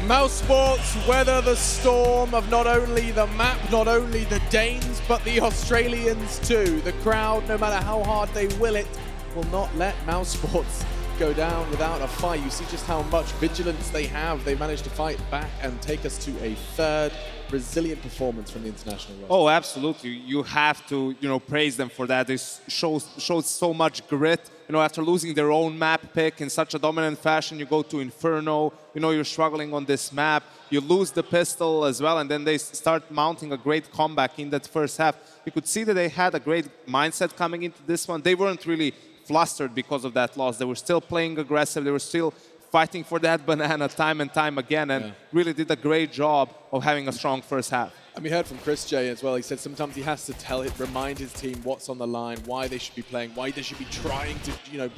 Mousesports weather the storm of not only the map, not only the Danes, but the Australians too. The crowd, no matter how hard they will it, will not let Mousesports go down without a fight. You see just how much vigilance they have. They managed to fight back and take us to a third resilient performance from the international roster. Oh, absolutely. You have to, praise them for that. They shows so much grit. After losing their own map pick in such a dominant fashion, you go to Inferno. You're struggling on this map. You lose the pistol as well, and then they start mounting a great comeback in that first half. You could see that they had a great mindset coming into this one. They weren't really flustered because of that loss. They were still playing aggressive. They were still fighting for that banana time and time again, and really did a great job of having a strong first half. And we heard from Chris J as well. He said sometimes he has to remind his team what's on the line, why they should be playing, why they should be trying to,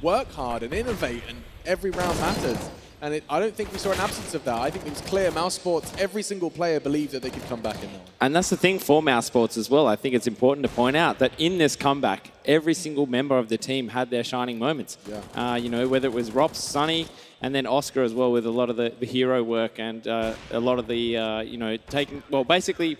work hard and innovate, and every round matters. And I don't think we saw an absence of that. I think it was clear Mousesports, every single player believed that they could come back in that one. And that's the thing for Mousesports as well. I think it's important to point out that in this comeback, every single member of the team had their shining moments. Yeah. Whether it was Rops, Sonny, and then Oscar as well with a lot of the hero work and a lot of the, basically,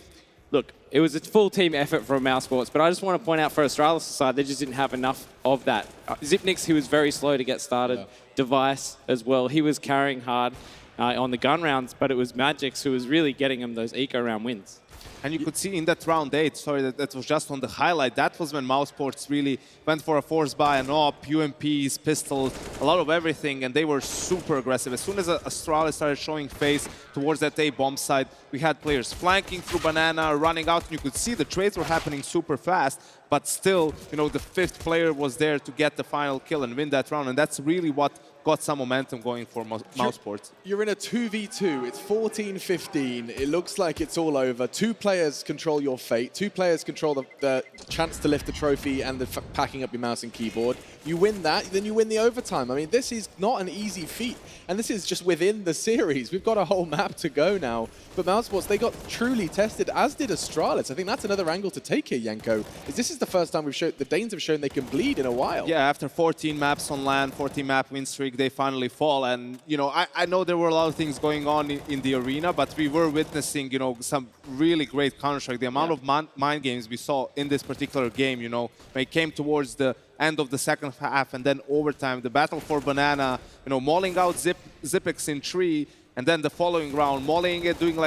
look, it was a full team effort from Mousesports, but I just want to point out for Astralis' side, they just didn't have enough of that. Zipnix, who was very slow to get started, yeah. Device as well, he was carrying hard on the gun rounds, but it was Magix who was really getting him those eco round wins. And you could see in that round 8, that was just on the highlight, that was when Mousesports really went for a force buy, an AWP, UMPs, pistols, a lot of everything, and they were super aggressive. As soon as Astralis started showing face towards that A bomb side, we had players flanking through banana, running out, and you could see the trades were happening super fast, but still, the 5th player was there to get the final kill and win that round, and that's really what got some momentum going for Mousesports. You're in a 2v2, it's 14-15, it looks like it's all over. 2 players control your fate, 2 players control the chance to lift the trophy and the packing up your mouse and keyboard. You win that, then you win the overtime. I mean, this is not an easy feat, and this is just within the series. We've got a whole map to go now, but Mousesports, they got truly tested, as did Astralis. I think that's another angle to take here, Yenko, is this is the first time the Danes have shown they can bleed in a while. Yeah, after 14 maps on land, 14 map win streak, they finally fall. And, I know there were a lot of things going on in the arena, but we were witnessing, some really great Counter-Strike. The amount of mind games we saw in this particular game, when it came towards the end of the second half and then overtime, the battle for banana, mauling out Zipix in 3, and then the following round, mauling it, doing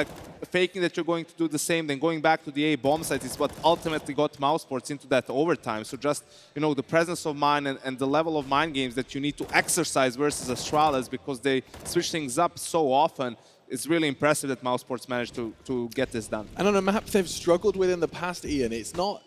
faking that you're going to do the same, then going back to the A bomb site is what ultimately got Mousesports into that overtime. So just, the presence of mind and the level of mind games that you need to exercise versus Astralis, because they switch things up so often, it's really impressive that Mousesports managed to get this done. And on a map they've struggled with in the past, Ian, it's not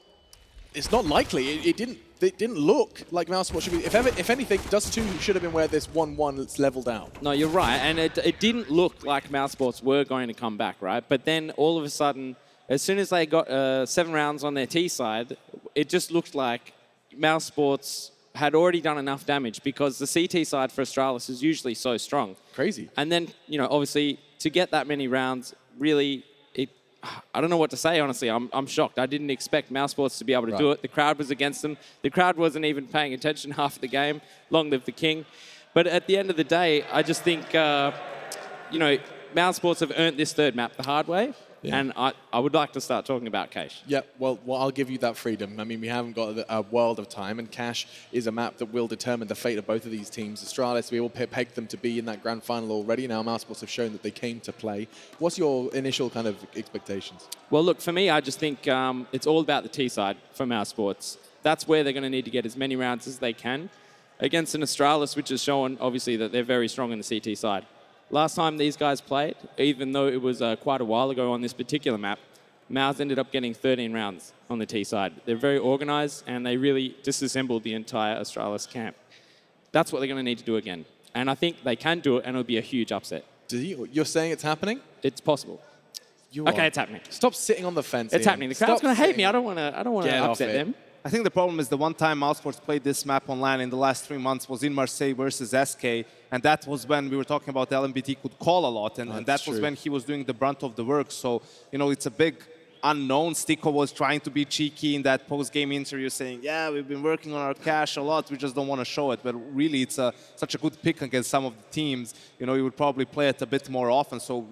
likely. It didn't look like Mousesports should be. If anything, Dust 2 should have been where this 1-1 leveled out. No, you're right. And it didn't look like Mousesports were going to come back, right? But then all of a sudden, as soon as they got 7 rounds on their T side, it just looked like Mousesports had already done enough damage, because the CT side for Astralis is usually so strong. Crazy. And then, obviously, to get that many rounds, really, I don't know what to say, honestly. I'm shocked. I didn't expect Mousesports to be able to do it. The crowd was against them. The crowd wasn't even paying attention half of the game. Long live the king. But at the end of the day, I just think, Mousesports have earned this third map the hard way. Yeah. And I would like to start talking about Cache. Yeah, well, I'll give you that freedom. I mean, we haven't got a world of time, and Cache is a map that will determine the fate of both of these teams. Astralis, we all pegged them to be in that grand final already. Now Mousesports have shown that they came to play. What's your initial kind of expectations? Well, look, for me, I just think it's all about the T side for Mousesports. That's where they're going to need to get as many rounds as they can against an Astralis, which has shown, obviously, that they're very strong in the CT side. Last time these guys played, even though it was quite a while ago on this particular map, Mouse ended up getting 13 rounds on the T side. They're very organized, and they really disassembled the entire Astralis camp. That's what they're going to need to do again. And I think they can do it, and it'll be a huge upset. You're saying it's happening? It's possible. Okay, it's happening. Stop sitting on the fence. It's happening. The crowd's going to hate me. I don't want to upset them. I think the problem is the one time Mousesports played this map on LAN in the last 3 months was in Marseille versus SK, and that was when we were talking about LMBT could call a lot, and that was when he was doing the brunt of the work. So, it's a big unknown. Stico was trying to be cheeky in that post-game interview saying, yeah, we've been working on our cash a lot, we just don't want to show it. But really, it's such a good pick against some of the teams. You know, you would probably play it a bit more often. So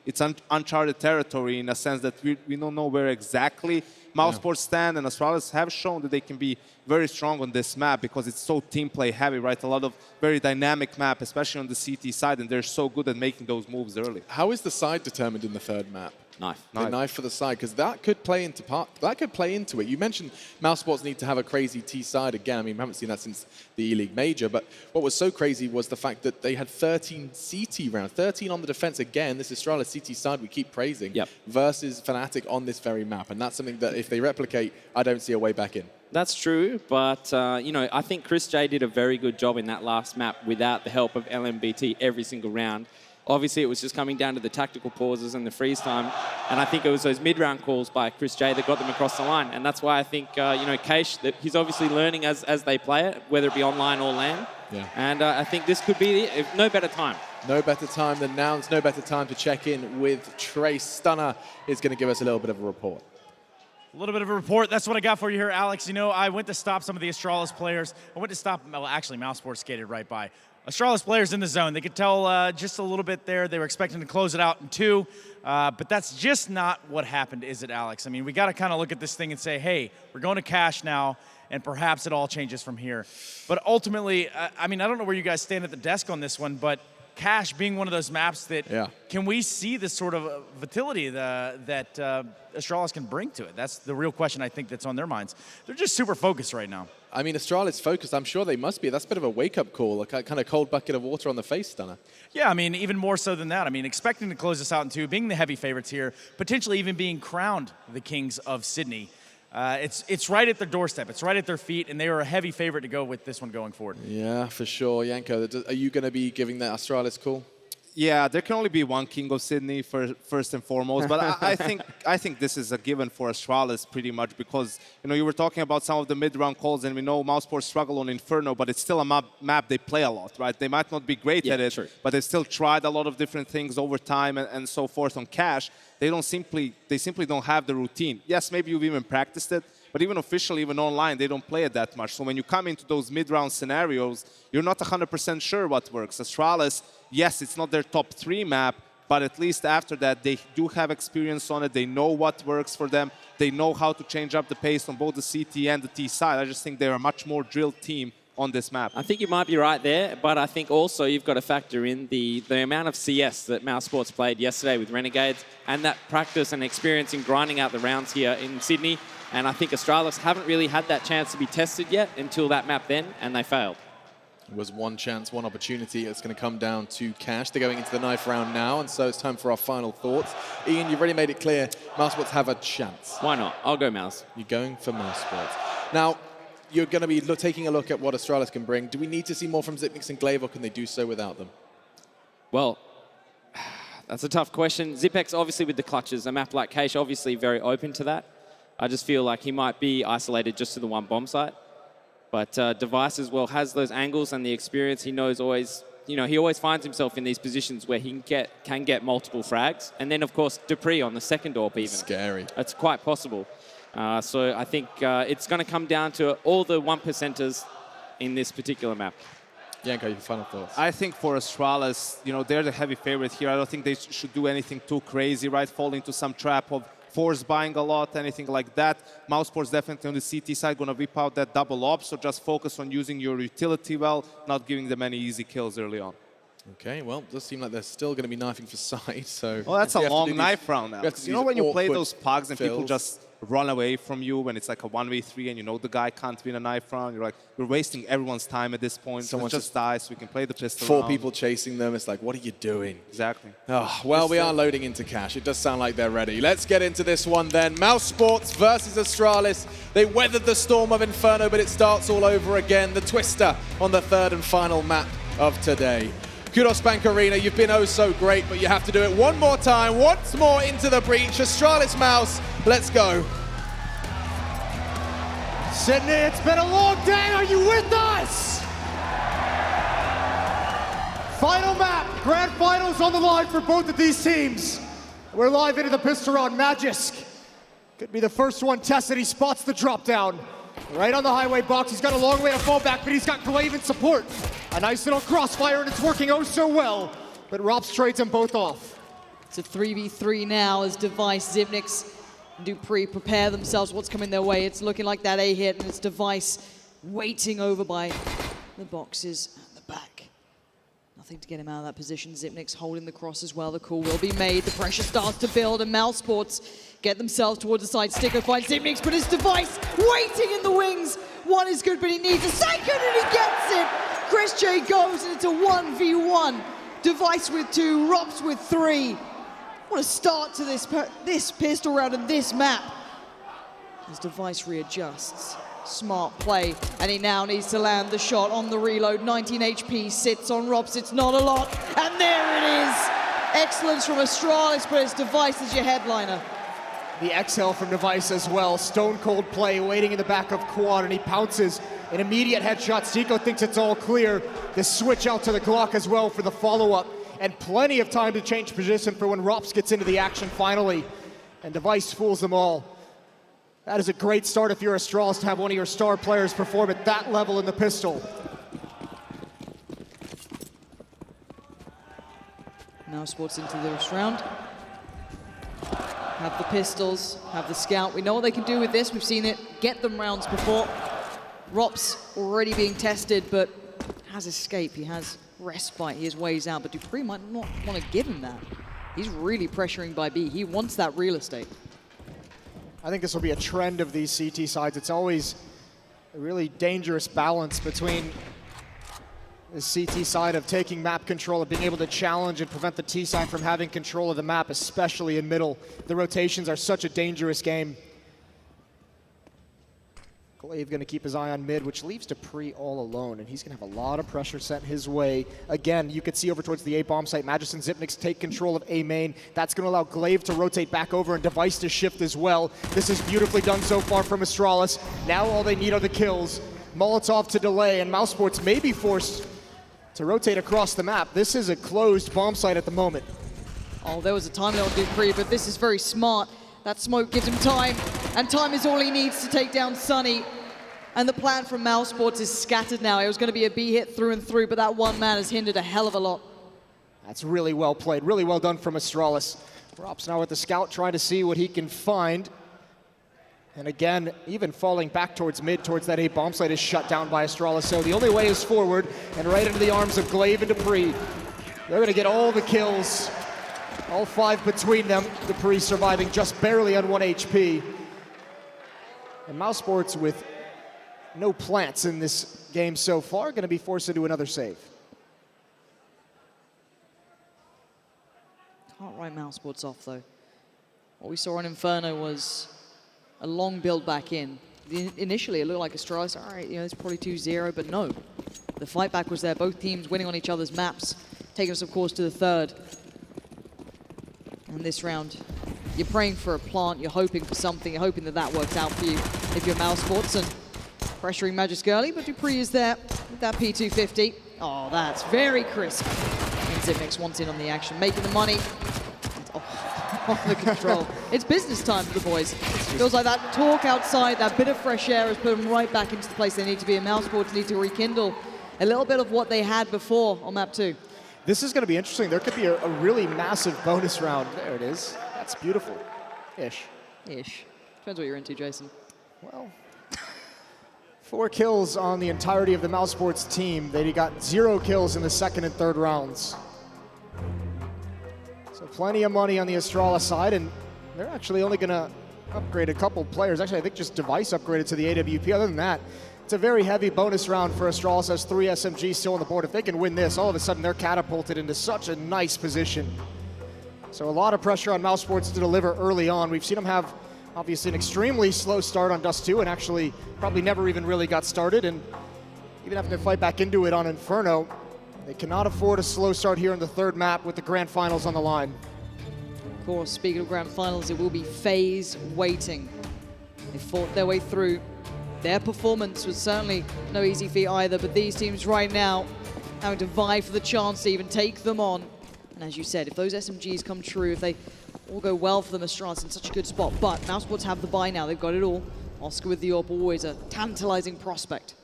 it's uncharted territory in a sense that we don't know where exactly mousesports stand, and Astralis have shown that they can be very strong on this map because it's so team play heavy, right? A lot of very dynamic map, especially on the CT side, and they're so good at making those moves early. How is the side determined in the third map? Knife. The knife for the side, because that could play into it. You mentioned mousesports need to have a crazy T side again. I mean, we haven't seen that since the E-League Major, but what was so crazy was the fact that they had 13 CT rounds, 13 on the defense again. This is Astralis CT side we keep praising, versus Fnatic on this very map, and that's something that if they replicate, I don't see a way back in. That's true, but you know, I think Chris J did a very good job in that last map without the help of LMBT every single round. Obviously, it was just coming down to the tactical pauses and the freeze time, and I think it was those mid-round calls by Chris J that got them across the line, and that's why I think, you know, Keish, that he's obviously learning as they play it, whether it be online or LAN, and I think this could be no better time. No better time than now. There's no better time to check in with Trace. Stunner is going to give us a little bit of a report. A little bit of a report. That's what I got for you here, Alex. You know, I went to stop some of the Astralis players. I went to stop, well, actually, mousesports skated right by. Astralis players in the zone. They could tell just a little bit there. They were expecting to close it out in 2, but that's just not what happened, is it, Alex? I mean, we got to kind of look at this thing and say, hey, we're going to cash now, and perhaps it all changes from here. But ultimately, I mean, I don't know where you guys stand at the desk on this one, but cash being one of those maps that can we see this sort of volatility that Astralis can bring to it? That's the real question I think that's on their minds. They're just super focused right now. I mean, Astralis focused. I'm sure they must be. That's a bit of a wake-up call, a kind of cold bucket of water on the face, Stunner. Yeah, I mean, even more so than that. I mean, expecting to close this out in 2, being the heavy favorites here, potentially even being crowned the Kings of Sydney. It's right at their doorstep. It's right at their feet, and they are a heavy favorite to go with this one going forward. Yeah, for sure. Yanko, are you going to be giving that Astralis call? Yeah, there can only be one King of Sydney first and foremost, but I think this is a given for Astralis pretty much because, you know, you were talking about some of the mid-round calls, and we know mousesports struggle on Inferno, but it's still a map they play a lot, right? They might not be great at it, but they've still tried a lot of different things over time and so forth on cash. They simply don't have the routine. Yes, maybe you've even practiced it, but even officially, even online, they don't play it that much. So when you come into those mid-round scenarios, you're not 100% sure what works. Astralis, yes, it's not their top 3 map, but at least after that, they do have experience on it. They know what works for them. They know how to change up the pace on both the CT and the T side. I just think they're a much more drilled team on this map. I think you might be right there, but I think also you've got to factor in the amount of CS that mousesports played yesterday with Renegades and that practice and experience in grinding out the rounds here in Sydney. And I think Astralis haven't really had that chance to be tested yet until that map then, and they failed. It was one chance, one opportunity. It's going to come down to cash. They're going into the knife round now, and so it's time for our final thoughts. Ian, you've already made it clear, mousesports have a chance. Why not? I'll go mouse. You're going for mousesports. Now, you're going to be taking a look at what Astralis can bring. Do we need to see more from Zipnix and Glaive, or can they do so without them? Well, that's a tough question. Zipex, obviously, with the clutches, a map like Keish, obviously very open to that. I just feel like he might be isolated just to the one bomb site. But Device as well has those angles and the experience. He knows always, you know, he always finds himself in these positions where he can get multiple frags. And then, of course, Dupree on the second AWP even. Scary. It's quite possible. So I think it's going to come down to all the 1%ers in this particular map. Yanko, your final thoughts. I think for Astralis, you know, they're the heavy favorite here. I don't think they should do anything too crazy, right? Fall into some trap of force buying a lot, anything like that. Mousesports definitely on the CT side going to whip out that double op, so just focus on using your utility well, not giving them any easy kills early on. Okay, well, it does seem like they're still going to be knifing for side, so... Well, that's a long knife round now. You know when you play those pugs and people just run away from you when it's like a 1v3 and you know the guy can't win a knife round, you're like, we're wasting everyone's time at this point. Someone just dies so we can play the pistol 4 round. people chasing them, it's like, what are you doing? Exactly. Oh, well, we are loading into cash. It does sound like they're ready. Let's get into this one then. mousesports versus Astralis. They weathered the storm of Inferno, but it starts all over again. The Twister on the 3rd and final map of today. Qudos Bank Arena, you've been oh so great, but you have to do it one more time, once more into the breach. Astralis Mouse, let's go. Sydney, it's been a long day. Are you with us? Final map, grand finals on the line for both of these teams. We're live into the pistol round. Magisk, Could be the first one tested. He spots the drop down. Right on the highway box. He's got a long way to fall back, but he's got Glaive in support. A nice little crossfire, and it's working oh so well. But Rops trades them both off. It's a 3v3 now as Device, Zipnix, and Dupree prepare themselves. What's coming their way? It's looking like that A hit, and it's Device waiting over by the boxes at the back. Nothing to get him out of that position. Zipnix holding the cross as well. The call will be made. The pressure starts to build, and mousesports get themselves towards the side. Sticker finds Zipnix, but it's Device waiting in the wings. One is good, but he needs a second, and he gets it. Chris J goes, and it's a 1v1. Device with 2, Rops with 3. What a start to this pistol round and this map. As Device readjusts. Smart play, and he now needs to land the shot on the reload. 19 HP sits on Rops. It's not a lot, and there it is. Excellence from Astralis, but it's Device as your headliner. The exhale from Device as well. Stone cold play waiting in the back of Quad, and he pounces an immediate headshot. Zico thinks it's all clear. The switch out to the Glock as well for the follow-up, and plenty of time to change position for when Rops gets into the action finally. And Device fools them all. That is a great start if you're Astralis to have one of your star players perform at that level in the pistol. mousesports into this round. Have the pistols, have the scout. We know what they can do with this. We've seen it get them rounds before. Rops already being tested, but has escape. He has respite. He has ways out, but Dupree might not want to give him that. He's really pressuring by B. He wants that real estate. I think this will be a trend of these CT sides. It's always a really dangerous balance between the CT side of taking map control, of being able to challenge and prevent the T side from having control of the map, especially in middle. The rotations are such a dangerous game. Glaive going to keep his eye on mid, which leaves Dupree all alone, and he's going to have a lot of pressure sent his way. Again, you can see over towards the A bomb site, Magis and Zipnix take control of A main. That's going to allow Glaive to rotate back over and Device to shift as well. This is beautifully done so far from Astralis. Now all they need are the kills. Molotov to delay, and mousesports may be forced to rotate across the map. This is a closed bomb site at the moment. Oh, there was a time limit on Dupree, but this is very smart. That smoke gives him time, and time is all he needs to take down Sunny. And the plan from mousesports is scattered now. It was going to be a B hit through and through, but that one man has hindered a hell of a lot. That's really well played, really well done from Astralis. Rops now with the scout trying to see what he can find. And again, even falling back towards mid, towards that A bomb site is shut down by Astralis. So the only way is forward and right into the arms of Glaive and Dupree. They're going to get all the kills, all 5 between them. Dupree surviving just barely on 1 HP. And mousesports with no plants in this game so far, going to be forced to do another save. Can't write mousesports off though. What we saw on Inferno was a long build back in. Initially, it looked like Astralis, all right, it's probably 2-0, but no. The fight back was there, both teams winning on each other's maps, taking us, of course, to the third. And this round, you're praying for a plant, you're hoping for something, you're hoping that that works out for you if you're mousesports, and pressuring Magis early, but Dupree is there with that P250. Oh, that's very crisp. And Zipnix wants in on the action, making the money. On the control. It's business time for the boys. Feels like that talk outside, that bit of fresh air has put them right back into the place they need to be, and mousesports need to rekindle a little bit of what they had before on map 2. This is going to be interesting. There could be a really massive bonus round. There it is. That's beautiful. Ish. Ish. Depends what you're into, Jason. Well, 4 kills on the entirety of the mousesports team. They got 0 kills in the second and third rounds. So plenty of money on the Astralis side, and they're actually only going to upgrade a couple players. Actually, I think just Device upgraded to the AWP. Other than that, it's a very heavy bonus round for Astralis. Has 3 SMGs still on the board. If they can win this, all of a sudden they're catapulted into such a nice position. So a lot of pressure on mousesports to deliver early on. We've seen them have obviously an extremely slow start on Dust 2 and actually probably never even really got started, and even having to fight back into it on Inferno. They cannot afford a slow start here in the third map with the grand finals on the line. Of course, speaking of grand finals, it will be FaZe waiting. They fought their way through. Their performance was certainly no easy feat either, but these teams right now having to vie for the chance to even take them on. And as you said, if those SMGs come true, if they all go well for them. Astralis in such a good spot, but mousesports have the buy now. They've got it all. Oscar with the AWP, always a tantalizing prospect.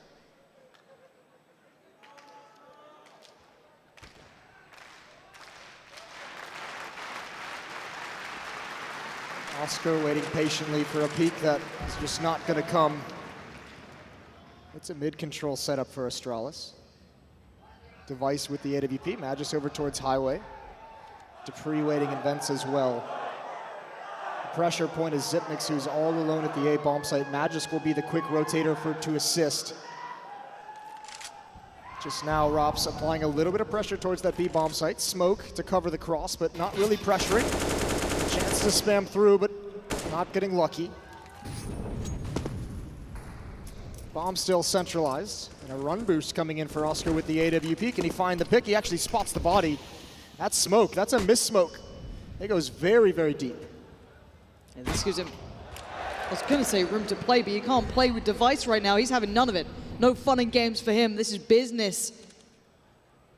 Oscar waiting patiently for a peek that is just not going to come. It's a mid-control setup for Astralis. Device with the AWP, Magis over towards Highway. Dupree waiting in vents as well. The pressure point is Zipnix, who's all alone at the A bomb site. Magis will be the quick rotator to assist. Just now, Rops applying a little bit of pressure towards that B bomb site. Smoke to cover the cross, but not really pressuring. Chance to spam through, but not getting lucky. Bomb still centralized, and a run boost coming in for Oscar with the AWP. Can he find the pick? He actually spots the body. That's smoke. That's a miss smoke. It goes very, very deep. And this gives him, I was going to say room to play, but you can't play with Device right now. He's having none of it. No fun and games for him. This is business.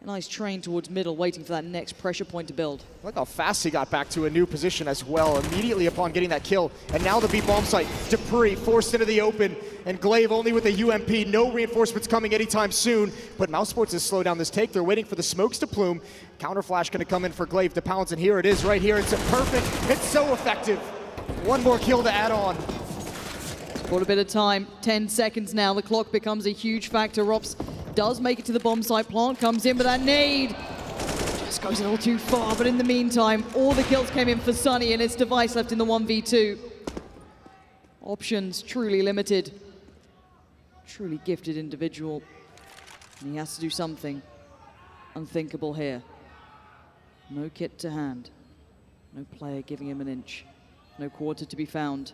A nice train towards middle, waiting for that next pressure point to build. Look how fast he got back to a new position as well, immediately upon getting that kill. And now the B bomb site. Dupree forced into the open, and Glaive only with a UMP. No reinforcements coming anytime soon, but mousesports has slowed down this take. They're waiting for the smokes to plume. Counter flash going to come in for Glaive to pounce, and here it is right here. It's a perfect, it's so effective. One more kill to add on. Got a bit of time, 10 seconds now. The clock becomes a huge factor. Rops does make it to the bomb site. Plant comes in, but that nade just goes a little too far. But in the meantime, all the kills came in for Sunny, and it's Device left in the 1v2. Options truly limited. Truly gifted individual. And he has to do something unthinkable here. No kit to hand. No player giving him an inch. No quarter to be found.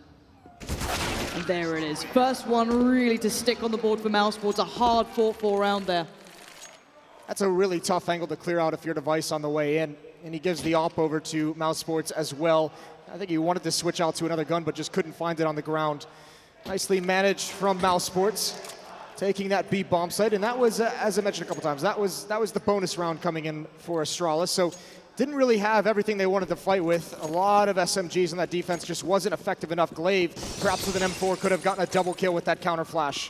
And there it is. First one really to stick on the board for mousesports. A hard fought-for round there. That's a really tough angle to clear out if you're Device on the way in. And he gives the op over to mousesports as well. I think he wanted to switch out to another gun, but just couldn't find it on the ground. Nicely managed from mousesports, taking that B bomb site. And that was, as I mentioned a couple times, that was the bonus round coming in for Astralis. So didn't really have everything they wanted to fight with. A lot of SMGs in that defense, just wasn't effective enough. Glaive, perhaps with an M4, could have gotten a double kill with that counter flash.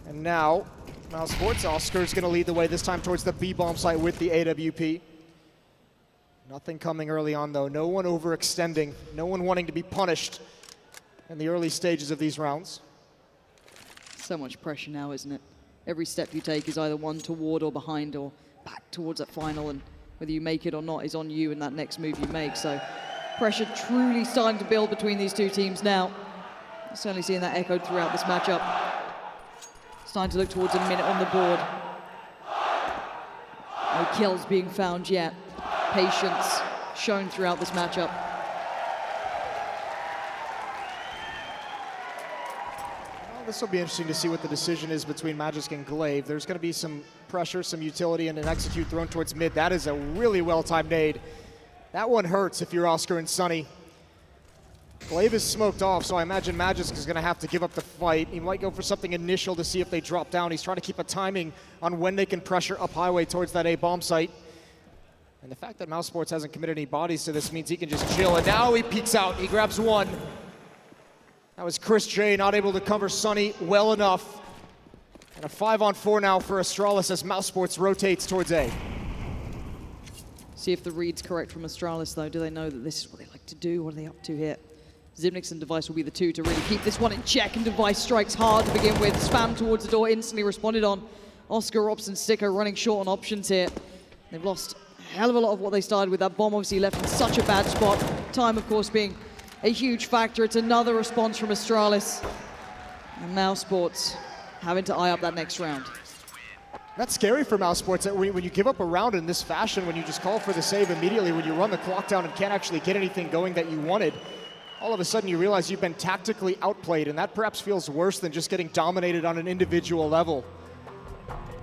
And now, mousesports, Oscar's gonna lead the way, this time towards the B bomb site with the AWP. Nothing coming early on though. No one overextending. No one wanting to be punished in the early stages of these rounds. So much pressure now, isn't it? Every step you take is either one toward or behind or back towards that final, and whether you make it or not is on you in that next move you make. So pressure truly starting to build between these two teams now. Certainly seeing that echoed throughout this matchup. Starting to look towards a minute on the board. No kills being found yet. Patience shown throughout this matchup. Well, this will be interesting to see what the decision is between Magisk and Glaive. There's going to be some pressure, some utility, and an execute thrown towards mid. That is a really well-timed nade. That one hurts if you're Oscar and Sunny. Glaive is smoked off, so I imagine Magisk is going to have to give up the fight. He might go for something initial to see if they drop down. He's trying to keep a timing on when they can pressure up highway towards that A bomb site. And the fact that mousesports hasn't committed any bodies to this means he can just chill. And now he peeks out. He grabs one. That was Chris J not able to cover Sunny well enough. And a 5-on-4 now for Astralis as mousesports rotates towards A. See if the read's correct from Astralis, though. Do they know that this is what they like to do? What are they up to here? Zipnix and Device will be the two to really keep this one in check, and Device strikes hard to begin with. Spam towards the door, instantly responded on. Oscar, Robson, Sticker running short on options here. They've lost a hell of a lot of what they started with. That bomb obviously left in such a bad spot. Time, of course, being a huge factor. It's another response from Astralis. And mousesports having to eye up that next round. That's scary for mousesports, that when you give up a round in this fashion, when you just call for the save immediately, when you run the clock down and can't actually get anything going that you wanted, all of a sudden you realize you've been tactically outplayed, and that perhaps feels worse than just getting dominated on an individual level.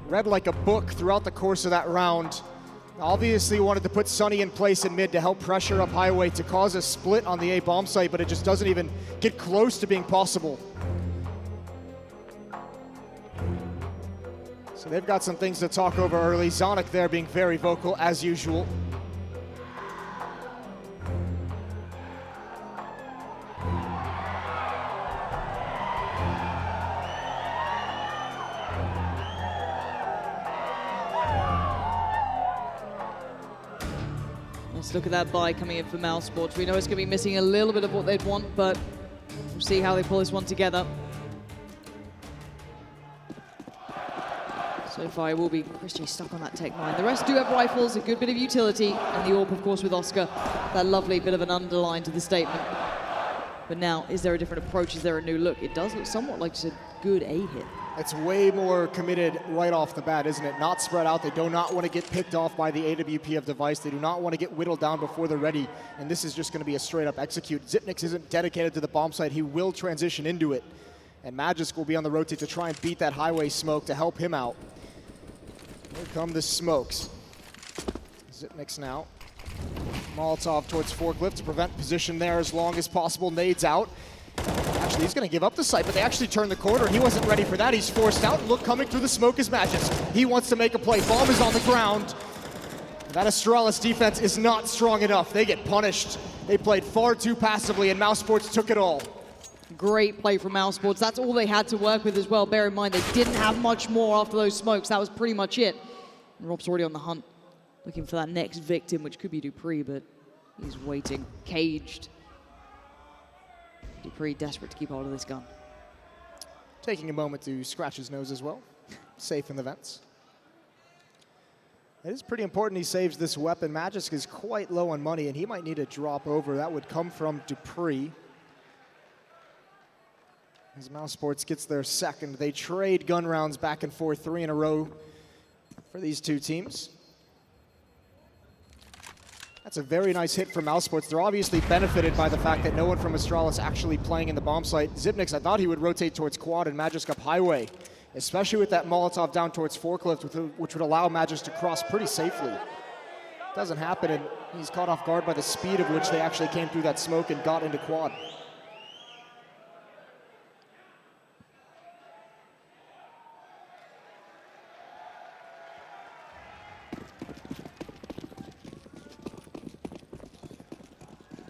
Read like a book throughout the course of that round. Obviously wanted to put Sunny in place in mid to help pressure up highway to cause a split on the A bomb site, but it just doesn't even get close to being possible. So they've got some things to talk over early. Zonic there being very vocal as usual. Let's look at that buy coming in for mousesports. We know it's going to be missing a little bit of what they'd want, but we'll see how they pull this one together. So far, it will be Chris J stuck on that Tech 9. The rest do have rifles, a good bit of utility, and the AWP, of course, with Oscar. That lovely bit of an underline to the statement. But now, is there a different approach? Is there a new look? It does look somewhat like just a good A hit. It's way more committed right off the bat, isn't it? Not spread out. They do not want to get picked off by the AWP of Device. They do not want to get whittled down before they're ready. And this is just going to be a straight up execute. Xyp9x isn't dedicated to the bomb site. He will transition into it. And Magisk will be on the rotate to try and beat that highway smoke to help him out. Here come the smokes. Xyp9x now. Molotov towards forklift to prevent position there as long as possible. Nades out. Actually, he's going to give up the site, but they actually turned the corner. He wasn't ready for that. He's forced out. Look, coming through the smoke is Magisk. He wants to make a play. Bomb is on the ground. That Astralis defense is not strong enough. They get punished. They played far too passively, and mousesports took it all. Great play from mousesports. That's all they had to work with as well. Bear in mind, they didn't have much more after those smokes. That was pretty much it. And Rob's already on the hunt, looking for that next victim, which could be dupreeh, but he's waiting, caged. dupreeh desperate to keep hold of this gun. Taking a moment to scratch his nose as well. Safe in the vents. It is pretty important he saves this weapon. Magisk is quite low on money, and he might need a drop over. That would come from dupreeh. As mousesports gets their second. They trade gun rounds back and forth 3 in a row for these two teams. That's a very nice hit for mousesports. They're obviously benefited by the fact that no one from Astralis actually playing in the bomb site. Xyp9x, I thought he would rotate towards quad and Magisk up highway, especially with that Molotov down towards forklift, which would allow Magisk to cross pretty safely. Doesn't happen, and he's caught off guard by the speed of which they actually came through that smoke and got into quad.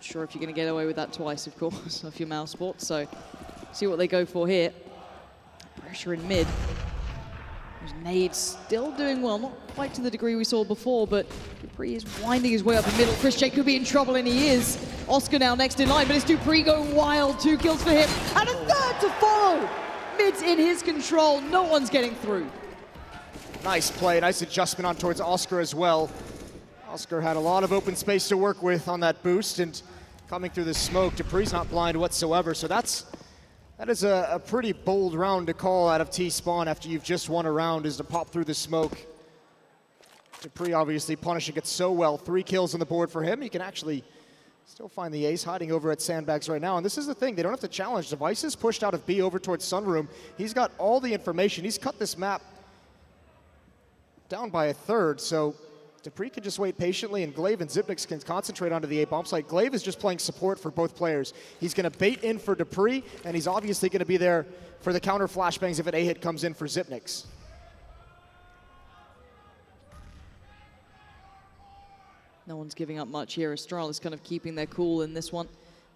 Sure if you're going to get away with that twice, of course, if you're mousesports. So see what they go for here. Pressure in mid. There's Nade still doing well, not quite to the degree we saw before, but dupreeh is winding his way up the middle. Chris J could be in trouble, and he is. Oscar now next in line, but it's dupreeh going wild. 2 kills for him, and a third to follow. Mid's in his control. No one's getting through. Nice play, nice adjustment on towards Oscar as well. Oscar had a lot of open space to work with on that boost, and coming through the smoke, dupreeh's not blind whatsoever, so that is a pretty bold round to call out of T-Spawn after you've just won a round, is to pop through the smoke. dupreeh obviously punishing it so well. 3 kills on the board for him. He can actually still find the ace hiding over at Sandbags right now, and this is the thing, they don't have to challenge. Device is pushed out of B over towards Sunroom. He's got all the information. He's cut this map down by a third, so dupreeh can just wait patiently, and Glaive and Xyp9x can concentrate onto the A bomb site. Glaive is just playing support for both players. He's going to bait in for dupreeh, and he's obviously going to be there for the counter flashbangs if an A hit comes in for Xyp9x. No one's giving up much here. Astralis kind of keeping their cool in this one.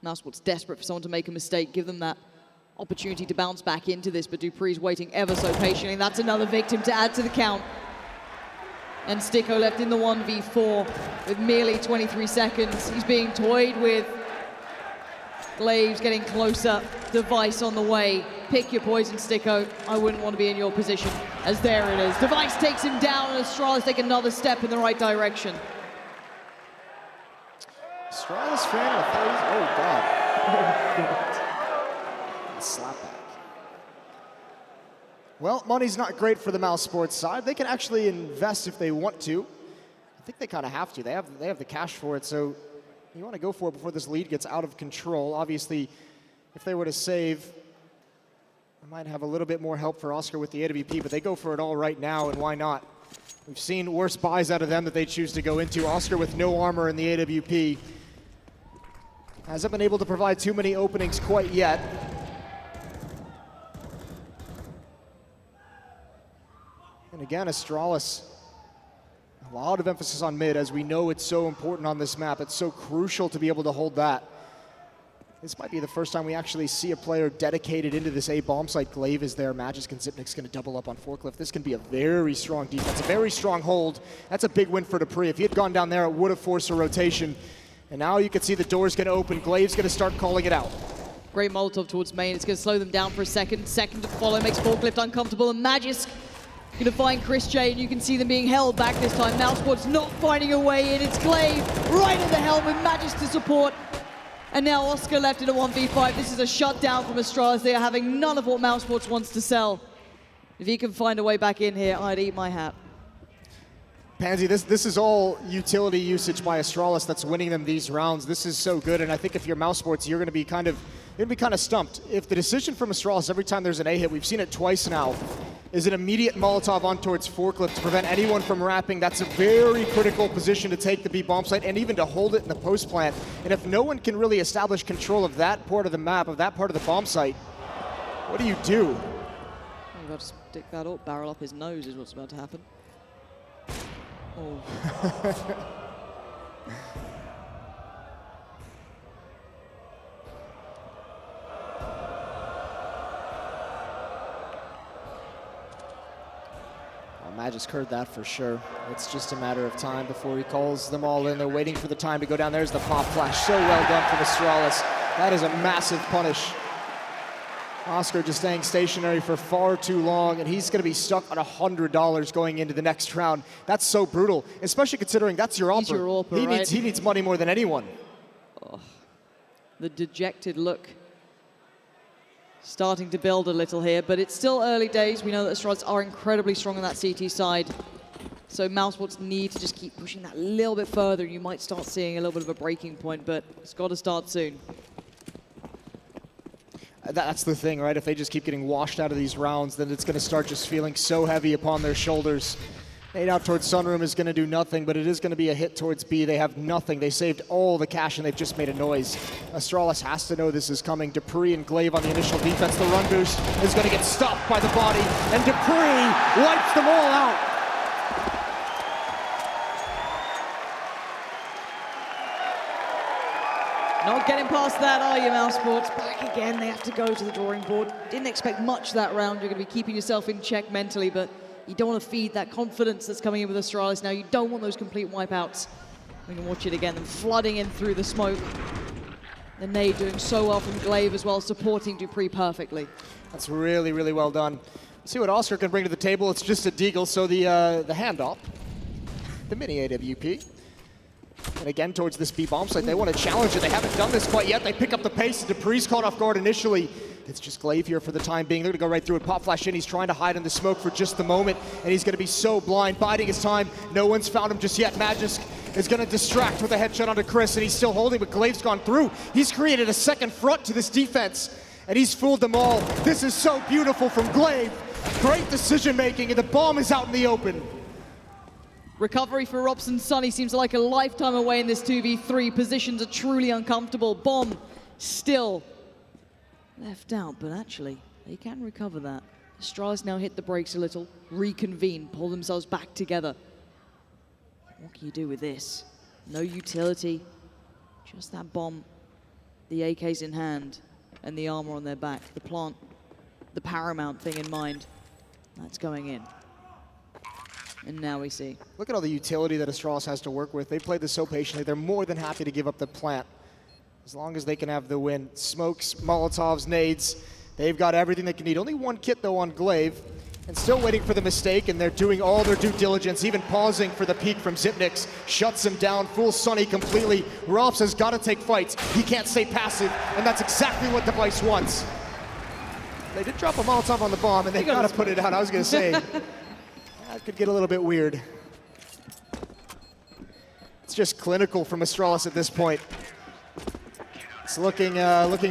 mousesports desperate for someone to make a mistake, give them that opportunity to bounce back into this, but dupreeh's waiting ever so patiently. That's another victim to add to the count. And Sticko left in the 1v4 with merely 23 seconds. He's being toyed with. Glaive's getting closer. Device on the way. Pick your poison, Sticko. I wouldn't want to be in your position. As there it is. Device takes him down, and Astralis take another step in the right direction. Astralis fan with those. Oh, God. Slap back. Well, money's not great for the mousesports side. They can actually invest if they want to. I think they kind of have to. They have the cash for it, so you want to go for it before this lead gets out of control. Obviously, if they were to save, they might have a little bit more help for Oscar with the AWP, but they go for it all right now, and why not? We've seen worse buys out of them that they choose to go into. Oscar with no armor in the AWP hasn't been able to provide too many openings quite yet. And again, Astralis, a lot of emphasis on mid, as we know it's so important on this map. It's so crucial to be able to hold that. This might be the first time we actually see a player dedicated into this A bomb site. Glaive is there. Magisk and Zipnik's going to double up on Forklift. This can be a very strong defense, a very strong hold. That's a big win for Dupree. If he had gone down there, it would have forced a rotation. And now you can see the door's going to open. Glaive's going to start calling it out. Great Molotov towards main. It's going to slow them down for a second. Second to follow makes Forklift uncomfortable, and Magisk going to find Chris J, and you can see them being held back this time. mousesports not finding a way in. It's Glaive right at the helm with Magisk to support. And now Oscar left in a 1v5. This is a shutdown from Astralis. They are having none of what mousesports wants to sell. If he can find a way back in here, I'd eat my hat. Pansy, this is all utility usage by Astralis that's winning them these rounds. This is so good, and I think if you're mousesports, you're going to be kind of stumped. If the decision from Astralis every time there's an A hit, we've seen it twice now, is an immediate Molotov on towards Forklift to prevent anyone from wrapping. That's a very critical position to take the B bomb site and even to hold it in the post plant. And if no one can really establish control of that part of the map, of that part of the bomb site, what do you do? You've got to stick that up, barrel up his nose is what's about to happen. Oh. Magisk heard that for sure. It's just a matter of time before he calls them all in. They're waiting for the time to go down. There's the pop flash. So well done from Astralis. That is a massive punish. Oscar just staying stationary for far too long, and he's going to be stuck on $100 going into the next round. That's so brutal, especially considering that's your He's your AWPer, right? He needs money more than anyone. Oh, the dejected look starting to build a little here, but it's still early days. We know that Astralis are incredibly strong on that CT side. So mousesports need to just keep pushing that a little bit further. You might start seeing a little bit of a breaking point, but it's got to start soon. That's the thing, right? If they just keep getting washed out of these rounds, then it's going to start just feeling so heavy upon their shoulders. 8 out towards Sunroom is going to do nothing, but it is going to be a hit towards B. They have nothing. They saved all the cash, and they've just made a noise. Astralis has to know this is coming. Dupree and Glaive on the initial defense. The run boost is going to get stopped by the body, and Dupree wipes them all out. Not getting past that, are you, mousesports? Back again, they have to go to the drawing board. Didn't expect much that round. You're going to be keeping yourself in check mentally, but you don't want to feed that confidence that's coming in with Astralis now. You don't want those complete wipeouts. We can watch it again, them flooding in through the smoke. The nade doing so well from Glaive as well, supporting Dupree perfectly. That's really, really well done. Let's see what Oscar can bring to the table. It's just a deagle, so the handoff, the mini AWP. And again, towards this B bomb site, they want to challenge it. They haven't done this quite yet. They pick up the pace. Dupree's caught off guard initially. It's just Glaive here for the time being. They're going to go right through it. Pop flash in. He's trying to hide in the smoke for just the moment, and he's going to be so blind, biding his time. No one's found him just yet. Magisk is going to distract with a headshot onto Chris, and he's still holding, but Glaive's gone through. He's created a second front to this defense, and he's fooled them all. This is so beautiful from Glaive. Great decision making, and the bomb is out in the open. Recovery for Robson Sunny seems like a lifetime away in this 2v3. Positions are truly uncomfortable. Bomb still left out, but actually, they can recover that. Astralis now hit the brakes a little, reconvene, pull themselves back together. What can you do with this? No utility, just that bomb, the AKs in hand, and the armor on their back. The plant, the paramount thing in mind. That's going in. And now we see. Look at all the utility that Astralis has to work with. They played this so patiently. They're more than happy to give up the plant as long as they can have the win. Smokes, Molotovs, nades. They've got everything they can need. Only one kit, though, on Glaive. And still waiting for the mistake, and they're doing all their due diligence, even pausing for the peek from Zipnik's. Shuts him down, fools Sunny completely. Rolfs has got to take fights. He can't stay passive, and that's exactly what Device wants. They did drop a Molotov on the bomb, and they got to put it out. I was going to say, that could get a little bit weird. It's just clinical from Astralis at this point. It's looking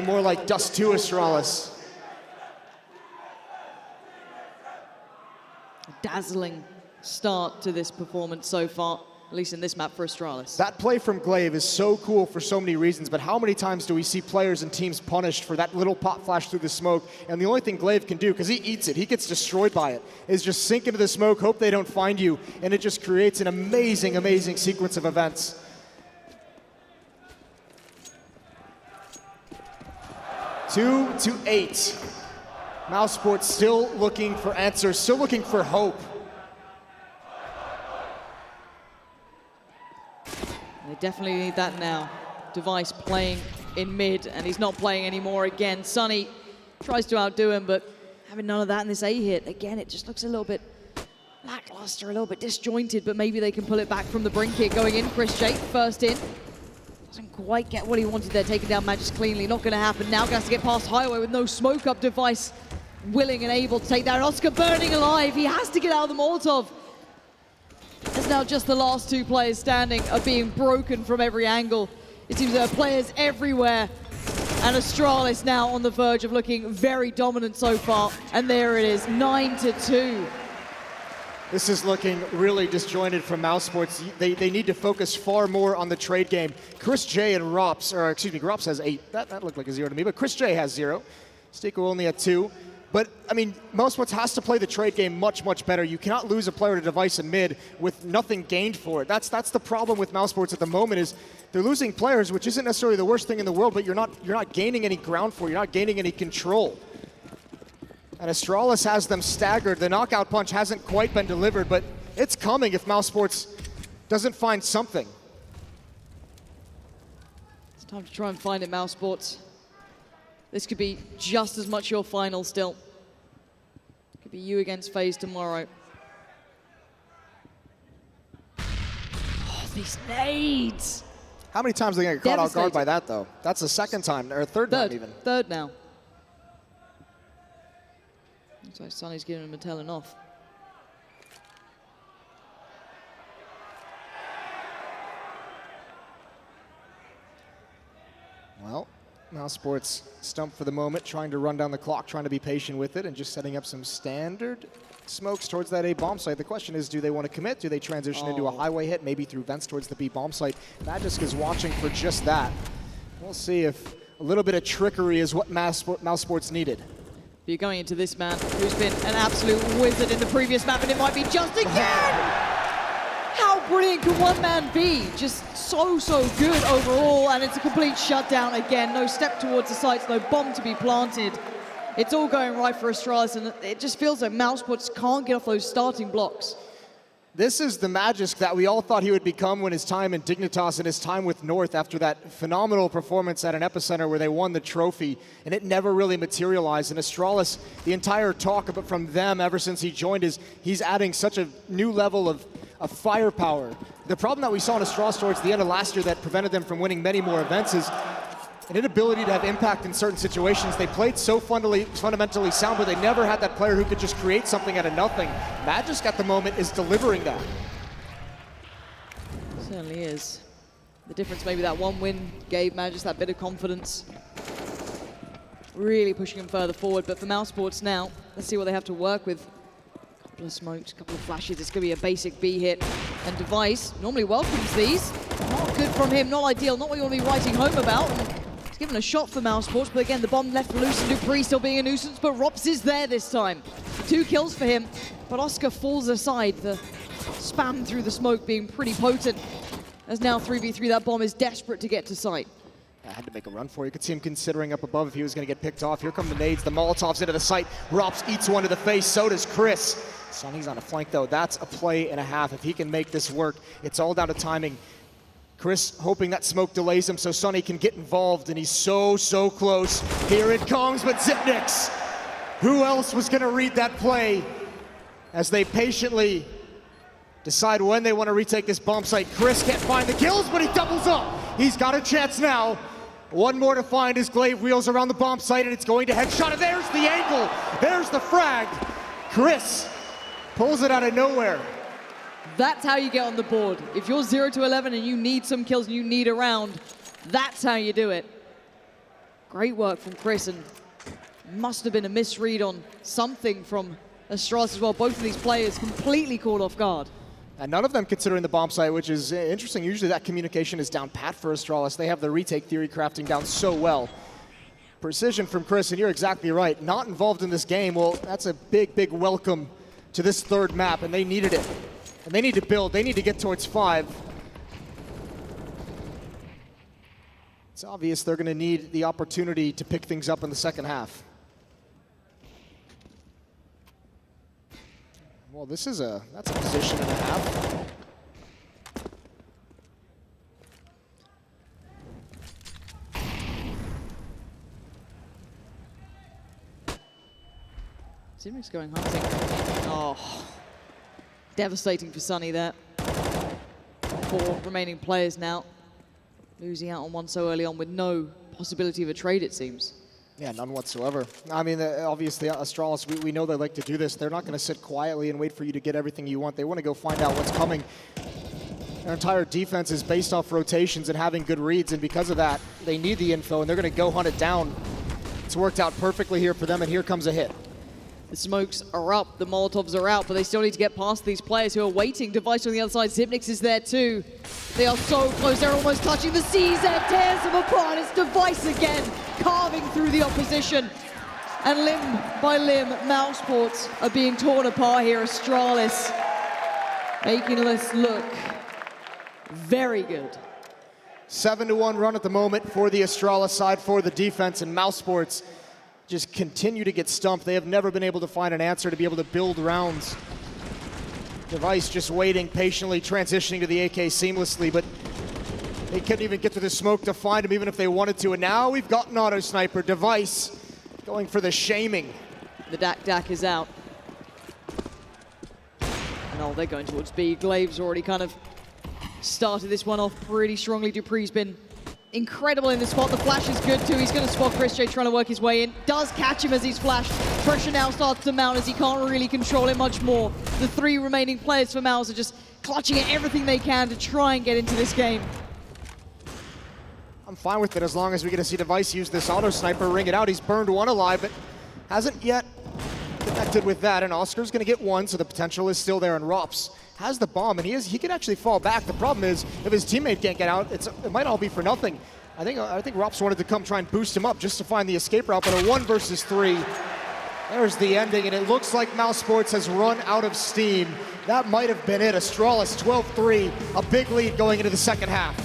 more like Dust 2 Astralis. Dazzling start to this performance so far, at least in this map for Astralis. That play from Glaive is so cool for so many reasons, but how many times do we see players and teams punished for that little pop flash through the smoke? And the only thing Glaive can do, because he eats it, he gets destroyed by it, is just sink into the smoke, hope they don't find you, and it just creates an amazing, amazing sequence of events. 2-8. mousesports still looking for answers, still looking for hope. They definitely need that now. Device playing in mid, and he's not playing anymore again. Sunny tries to outdo him, but having none of that in this A hit. Again, it just looks a little bit lackluster, a little bit disjointed, but maybe they can pull it back from the brink here. Going in, Chris Jake, first in. Doesn't quite get what he wanted there, taking down Magis cleanly. Not going to happen. Now has to get past Highway with no smoke up. Device willing and able to take that. Oscar burning alive. He has to get out of the Molotov. It's now just the last two players standing are being broken from every angle. It seems there are players everywhere. And Astralis now on the verge of looking very dominant so far. And there it is, 9-2. This is looking really disjointed from mousesports. They need to focus far more on the trade game. Chris J and Rops, or excuse me, Rops has 8. That looked like a 0 to me, but Chris J has 0. Stiko only at 2. But, I mean, mousesports has to play the trade game much, much better. You cannot lose a player to Device in mid with nothing gained for it. That's the problem with mousesports at the moment is they're losing players, which isn't necessarily the worst thing in the world, but you're not gaining any ground for it. You're not gaining any control. And Astralis has them staggered. The knockout punch hasn't quite been delivered, but it's coming if mousesports doesn't find something. It's time to try and find it, mousesports. This could be just as much your final still. Could be you against FaZe tomorrow. Oh, these nades. How many times are they going to get caught off guard by that, though? That's the second time, or third time even. Third now. Looks like Sunny's giving him a telling off. Well, mousesports stumped for the moment, trying to run down the clock, trying to be patient with it, and just setting up some standard smokes towards that A bomb site. The question is, do they want to commit? Do they transition into a highway hit, maybe through vents towards the B bomb site? Magisk is watching for just that. We'll see if a little bit of trickery is what mousesports needed. You're going into this man who's been an absolute wizard in the previous map, and it might be just again! How brilliant can one man be? Just so good overall, and it's a complete shutdown again. No step towards the sites, no bomb to be planted. It's all going right for Astralis, and it just feels like mousesports can't get off those starting blocks. This is the Magisk that we all thought he would become when his time in Dignitas and his time with North after that phenomenal performance at an Epicenter where they won the trophy, and it never really materialized. And Astralis, the entire talk about from them ever since he joined is he's adding such a new level of firepower. The problem that we saw in Astralis towards the end of last year that prevented them from winning many more events is an inability to have impact in certain situations. They played so fundamentally sound, but they never had that player who could just create something out of nothing. Magisk at the moment is delivering that. Certainly is. The difference, maybe that one win gave Magisk that bit of confidence. Really pushing him further forward, but for mousesports now, let's see what they have to work with. A couple of smokes, a couple of flashes, it's gonna be a basic B hit. And Device normally welcomes these. Not good from him, not ideal, not what you want to be writing home about. He's given a shot for mousesports, but again, the bomb left loose and Dupree still being a nuisance, but Rops is there this time. 2 kills for him, but Oscar falls aside. The spam through the smoke being pretty potent. As now 3v3, that bomb is desperate to get to site. I had to make a run for it. You could see him considering up above if he was going to get picked off. Here come the nades, the Molotovs into the site. Rops eats one to the face, so does Chris. Sonny's on a flank though. That's a play and a half. If he can make this work, it's all down to timing. Chris hoping that smoke delays him so Sonny can get involved, and he's so close. Here it comes, but Zipnix, who else was going to read that play as they patiently decide when they want to retake this bomb site. Chris can't find the kills, but he doubles up. He's got a chance now. One more to find his glaive wheels around the bomb site, and it's going to headshot, and there's the angle. There's the frag. Chris pulls it out of nowhere. That's how you get on the board. If you're 0-11 and you need some kills and you need a round, that's how you do it. Great work from Chris, and must have been a misread on something from Astralis as well. Both of these players completely caught off guard. And none of them considering the bomb site, which is interesting. Usually that communication is down pat for Astralis. They have the retake theory crafting down so well. Precision from Chris, and you're exactly right. Not involved in this game, well, that's a big welcome to this third map, and they needed it. And they need to build, they need to get towards 5. It's obvious they're going to need the opportunity to pick things up in the second half. Well, that's a position and a half. Zimnick's going hunting. Oh, devastating for Sunny there. 4 remaining players now. Losing out on one so early on with no possibility of a trade, it seems. Yeah, none whatsoever. I mean, obviously, Astralis, we know they like to do this. They're not going to sit quietly and wait for you to get everything you want. They want to go find out what's coming. Their entire defense is based off rotations and having good reads, and because of that, they need the info, and they're going to go hunt it down. It's worked out perfectly here for them, and here comes a hit. The smokes are up, the Molotovs are out, but they still need to get past these players who are waiting. Device on the other side, Zipnix is there too. They are so close, they're almost touching the CZ, tears them apart. It's Device again, carving through the opposition. And limb by limb, mousesports are being torn apart here. Astralis making this look very good. 7-1 run at the moment for the Astralis side for the defense, and mousesports just continue to get stumped. They have never been able to find an answer to be able to build rounds. Device just waiting patiently, transitioning to the AK seamlessly, but they couldn't even get to the smoke to find him even if they wanted to. And now we've got an auto sniper. Device going for the shaming. The Dak is out. And oh, they're going towards B. Glave's already kind of started this one off pretty strongly. Dupree's been incredible in the spot. The flash is good too. He's going to spot Chris J trying to work his way in. Does catch him as he's flashed. Pressure now starts to mount as he can't really control it much more. The 3 remaining players for Mouse are just clutching at everything they can to try and get into this game. I'm fine with it as long as we get to see Device use this auto sniper, ring it out. He's burned 1 alive, but hasn't yet connected with that. And Oscar's going to get 1, so the potential is still there. And Rops has the bomb, and he can actually fall back. The problem is, if his teammate can't get out, it might all be for nothing. I think Rops wanted to come try and boost him up just to find the escape route, but a 1 versus 3. There's the ending, and it looks like mousesports has run out of steam. That might have been it. Astralis 12-3, a big lead going into the second half.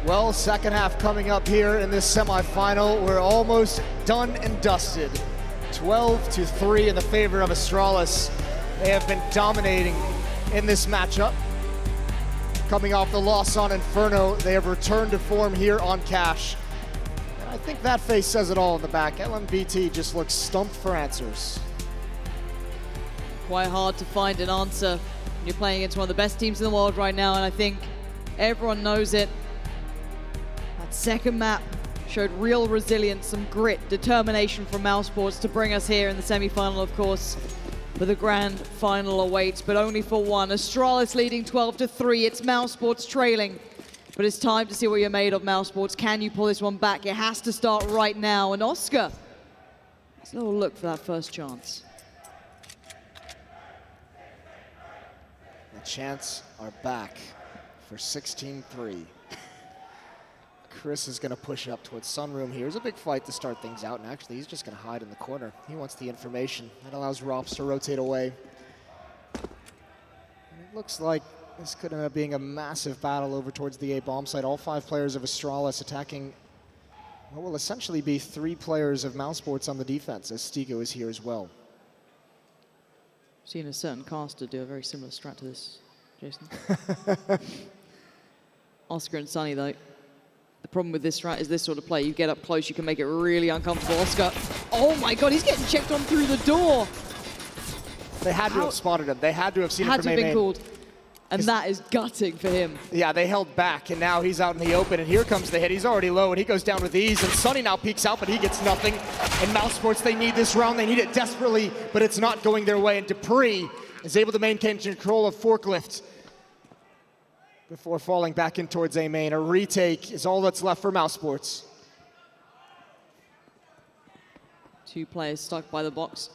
Well, second half coming up here in this semifinal. We're almost done and dusted. 12-3 in the favor of Astralis. They have been dominating in this matchup. Coming off the loss on Inferno, they have returned to form here on Cash. And I think that face says it all in the back. LMBT just looks stumped for answers. Quite hard to find an answer when you're playing against one of the best teams in the world right now, and I think everyone knows it. That second map showed real resilience, some grit, determination from mousesports to bring us here in the semi-final, of course. But the grand final awaits, but only for one. Astralis leading 12-3. It's mousesports trailing. But it's time to see what you're made of, mousesports. Can you pull this one back? It has to start right now. And Oscar has a little look for that first chance. The chants are back for 16-3. Chris is going to push up towards Sunroom here. It's a big fight to start things out, and actually he's just going to hide in the corner. He wants the information. That allows Rops to rotate away. And it looks like this could end up being a massive battle over towards the A bomb site. All 5 players of Astralis attacking what will essentially be 3 players of mousesports on the defense, as Stigo is here as well. Seen a certain caster do a very similar strat to this, Jason. Oscar and Sunny, though. The problem with this strat is this sort of play. You get up close, you can make it really uncomfortable. Oscar, oh my God, he's getting checked on through the door. They had to have spotted him. They had to have seen him from Had to have been A-main. called. And that is gutting for him. Yeah, they held back, and now he's out in the open, and here comes the hit. He's already low, and he goes down with ease, and Sunny now peeks out, but he gets nothing. And mousesports, they need this round. They need it desperately, but it's not going their way. And Dupree is able to maintain control of Forklift before falling back in towards A main. A retake is all that's left for mousesports. 2 players stuck by the box.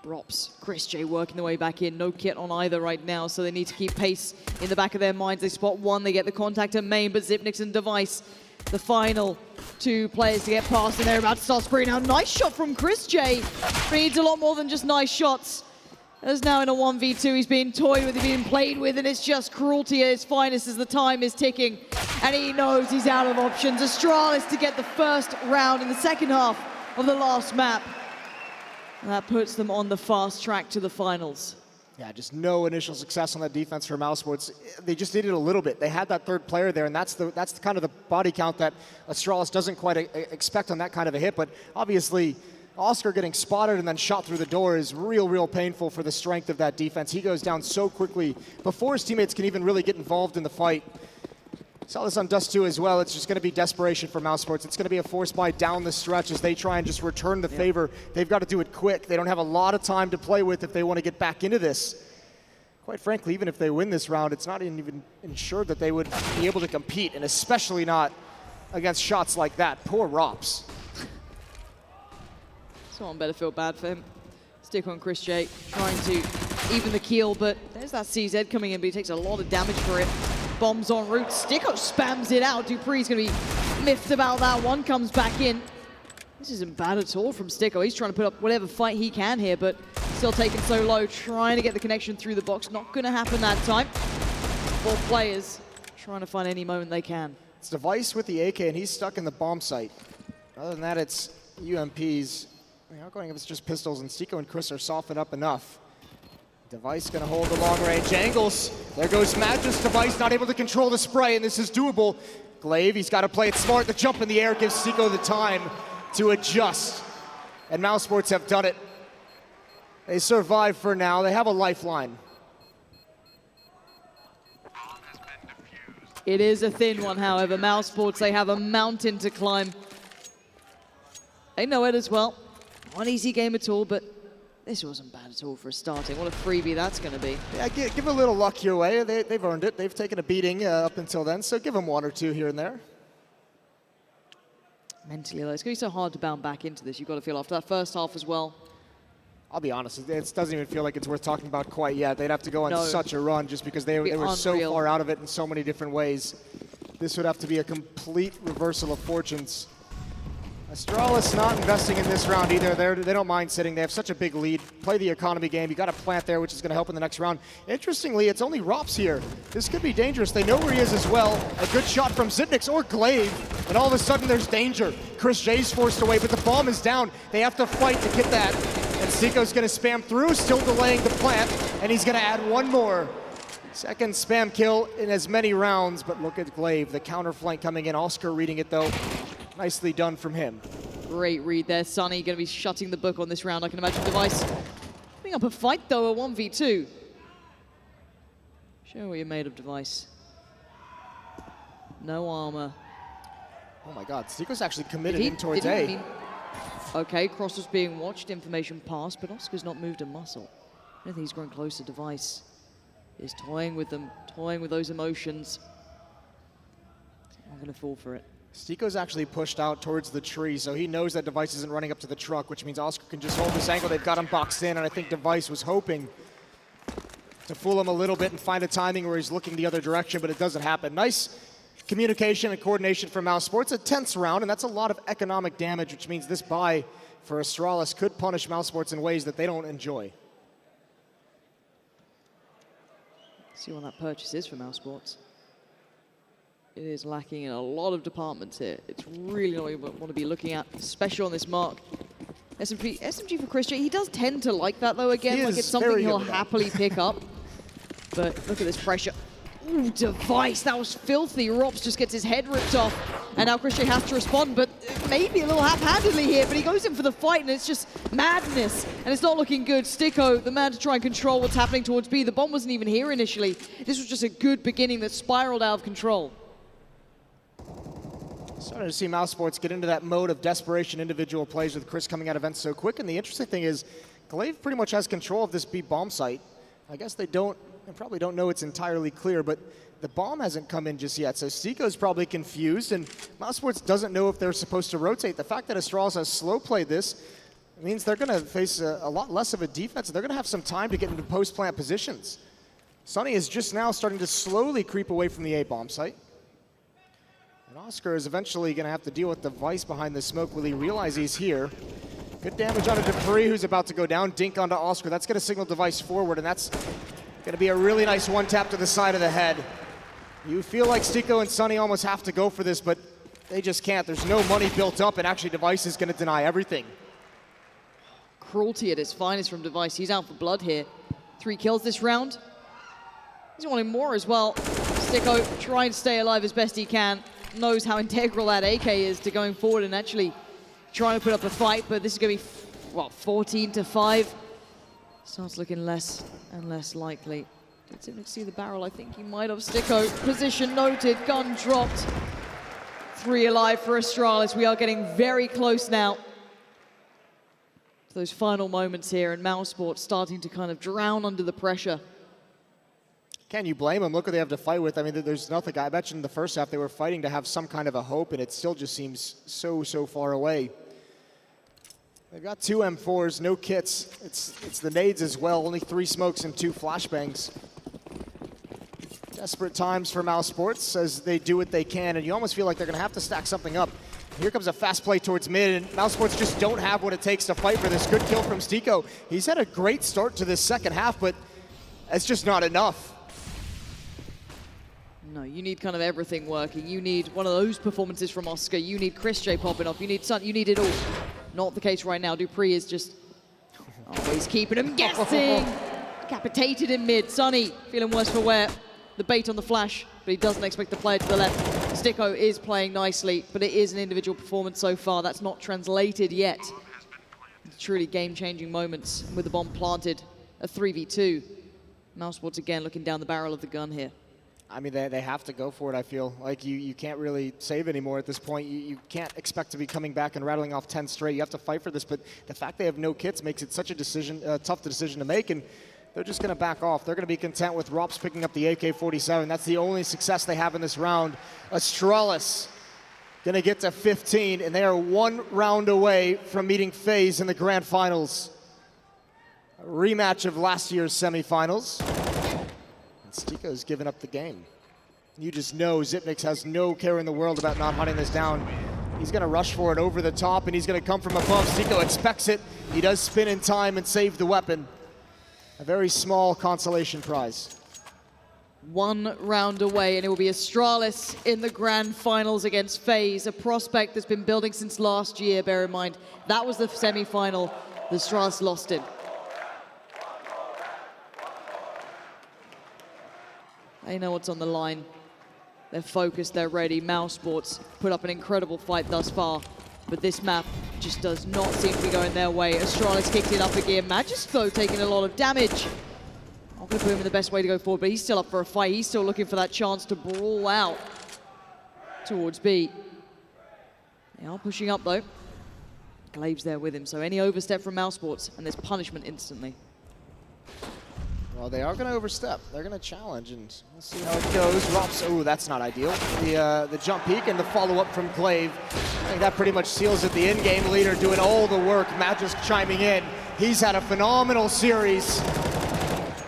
Rops, Chris J working their way back in. No kit on either right now, so they need to keep pace in the back of their minds. They spot one, they get the contact at main, but Zipnix and Device, the final 2 players to get past, and they're about to start spraying now. Nice shot from Chris J, but he needs a lot more than just nice shots. As now in a 1v2, he's being toyed with, he's being played with, and it's just cruelty at its finest as the time is ticking. And he knows he's out of options. Astralis to get the first round in the second half of the last map. And that puts them on the fast track to the finals. Yeah, just no initial success on that defense for mousesports. They just needed a little bit. They had that 3rd player there, and that's kind of the body count that Astralis doesn't quite expect on that kind of a hit. But obviously, Oscar getting spotted and then shot through the door is real painful for the strength of that defense. He goes down so quickly before his teammates can even really get involved in the fight. Saw this on Dust 2 as well. It's just going to be desperation for mousesports. It's going to be a force buy down the stretch as they try and just return the favor. They've got to do it quick. They don't have a lot of time to play with if they want to get back into this. Quite frankly, even if they win this round, it's not even ensured that they would be able to compete, and especially not against shots like that. Poor Rops. Someone better feel bad for him. Stick on Chris J, trying to even the keel, but there's that CZ coming in, but he takes a lot of damage for it. Bombs en route, Sticko spams it out. Dupree's gonna be miffed about that one, comes back in. This isn't bad at all from Sticko. He's trying to put up whatever fight he can here, but still taken so low, trying to get the connection through the box. Not gonna happen that time. 4 players trying to find any moment they can. It's Device with the AK, and he's stuck in the bomb site. Other than that, it's UMPs. Going if it's just pistols, and Stico and Chris are softened up enough. Device gonna hold the long range angles. There goes Madras. Device not able to control the spray, and this is doable. Glaive, he's got to play it smart. The jump in the air gives Stico the time to adjust. And mousesports have done it. They survive for now. They have a lifeline. It is a thin one, however. mousesports, they have a mountain to climb. They know it as well. Not an easy game at all, but this wasn't bad at all for starting. What a freebie that's going to be. Yeah, give a little luck your way. They've earned it. They've taken a beating up until then, so give them 1 or 2 here and there. Mentally, though, it's going to be so hard to bounce back into this. You've got to feel after that first half as well. I'll be honest, it doesn't even feel like it's worth talking about quite yet. They'd have to go on such a run just because they were so far out of it in so many different ways. This would have to be a complete reversal of fortunes Astralis not investing in this round either. They don't mind sitting. They have such a big lead. Play the economy game. You got a plant there, which is going to help in the next round. Interestingly, it's only Rops here. This could be dangerous. They know where he is as well. A good shot from Zipnix or Glaive, and all of a sudden there's danger. Chris J's forced away, but the bomb is down. They have to fight to get that. And Zico's going to spam through, still delaying the plant, and he's going to add one more. Second spam kill in as many rounds, but look at Glaive. The counter flank coming in. Oscar reading it though. Nicely done from him. Great read there. Sunny going to be shutting the book on this round. I can imagine Device putting up a fight though, a 1v2. Show what you're made of, Device. No armor. Oh my god, Zico's actually committed in towards A. Okay, Cross was being watched, information passed, but Oscar's not moved a muscle. I don't think he's growing close to Device. He's toying with them, toying with those emotions. I'm going to fall for it. Stico's actually pushed out towards the tree, so he knows that Device isn't running up to the truck, which means Oscar can just hold this angle. They've got him boxed in, and I think Device was hoping to fool him a little bit and find a timing where he's looking the other direction, but it doesn't happen. Nice communication and coordination from mousesports. A tense round, and that's a lot of economic damage, which means this buy for Astralis could punish mousesports in ways that they don't enjoy. See what that purchase is for mousesports. It is lacking in a lot of departments here. It's really not what you want to be looking at, especially on this mark. SMG for Chris J, he does tend to like that though again, like it's something he'll happily pick up. But look at this pressure. Ooh, Device, that was filthy. Rops just gets his head ripped off. And now Chris J has to respond, but maybe a little haphazardly here, but he goes in for the fight and it's just madness. And it's not looking good. Sticko, the man to try and control what's happening towards B. The bomb wasn't even here initially. This was just a good beginning that spiraled out of control. Starting to see mousesports get into that mode of desperation individual plays with Chris coming out of events so quick. And the interesting thing is, Glaive pretty much has control of this B bomb site. I guess they probably don't know it's entirely clear, but the bomb hasn't come in just yet. So Stico's probably confused, and mousesports doesn't know if they're supposed to rotate. The fact that Astralis has slow played this means they're going to face a lot less of a defense. They're going to have some time to get into post-plant positions. Sunny is just now starting to slowly creep away from the A bomb site. And Oscar is eventually going to have to deal with Device behind the smoke. Will he realize he's here? Good damage on a Dupree who's about to go down. Dink onto Oscar. That's going to signal Device forward, and that's going to be a really nice one tap to the side of the head. You feel like Stico and Sunny almost have to go for this, but they just can't. There's no money built up, and actually Device is going to deny everything. Cruelty at its finest from Device. He's out for blood here. 3 kills this round. He's wanting more as well. Sticko trying to stay alive as best he can. Knows how integral that AK is to going forward and actually trying to put up a fight, but this is going to be, what, 14-5? Starts looking less and less likely. Did Zipnix see the barrel? I think he might have. Sticko, position noted, gun dropped. 3 alive for Astralis. We are getting very close now to those final moments here, and mousesports starting to kind of drown under the pressure. Can you blame them? Look what they have to fight with. I mean, there's nothing. I mentioned in the first half they were fighting to have some kind of a hope, and it still just seems so far away. They've got 2 M4s, no kits. It's the nades as well, only 3 smokes and 2 flashbangs. Desperate times for mousesports as they do what they can, and you almost feel like they're going to have to stack something up. Here comes a fast play towards mid, and mousesports just don't have what it takes to fight for this. Good kill from Stico. He's had a great start to this second half, but it's just not enough. No, you need kind of everything working. You need one of those performances from Oscar. You need Chris J popping off. You need Sun. You need it all. Not the case right now. Dupree is just always keeping him guessing. Decapitated in mid. Sunny feeling worse for wear. The bait on the flash, but he doesn't expect the player to the left. Sticko is playing nicely, but it is an individual performance so far. That's not translated yet. It's truly game-changing moments with the bomb planted. A 3v2. mousesports again looking down the barrel of the gun here. I mean, they have to go for it, I feel. Like, you can't really save anymore at this point. You can't expect to be coming back and rattling off 10 straight. You have to fight for this, but the fact they have no kits makes it such a tough decision to make, and they're just going to back off. They're going to be content with Rops picking up the AK-47. That's the only success they have in this round. Astralis going to get to 15, and they are 1 round away from meeting FaZe in the grand finals. A rematch of last year's semifinals. Stico's given up the game. You just know Zipnix has no care in the world about not hunting this down. He's gonna rush for it over the top, and he's gonna come from above. Zico expects it. He does spin in time and save the weapon. A very small consolation prize. 1 round away, and it will be Astralis in the grand finals against FaZe, a prospect that's been building since last year, bear in mind. That was the semi-final that Astralis lost in. They know what's on the line. They're focused, they're ready. mousesports put up an incredible fight thus far, but this map just does not seem to be going their way. Astralis kicked it up again. Magisk, though, taking a lot of damage. Not going to put him in the best way to go forward, but he's still up for a fight. He's still looking for that chance to brawl out towards B. They are pushing up, though. Glave's there with him, so any overstep from mousesports, and there's punishment instantly. Well, they are going to overstep. They're going to challenge, and we'll see how it goes. Rops, oh, that's not ideal. The jump peek and the follow-up from Glaive. I think that pretty much seals it. The in-game leader doing all the work. Magisk chiming in. He's had a phenomenal series.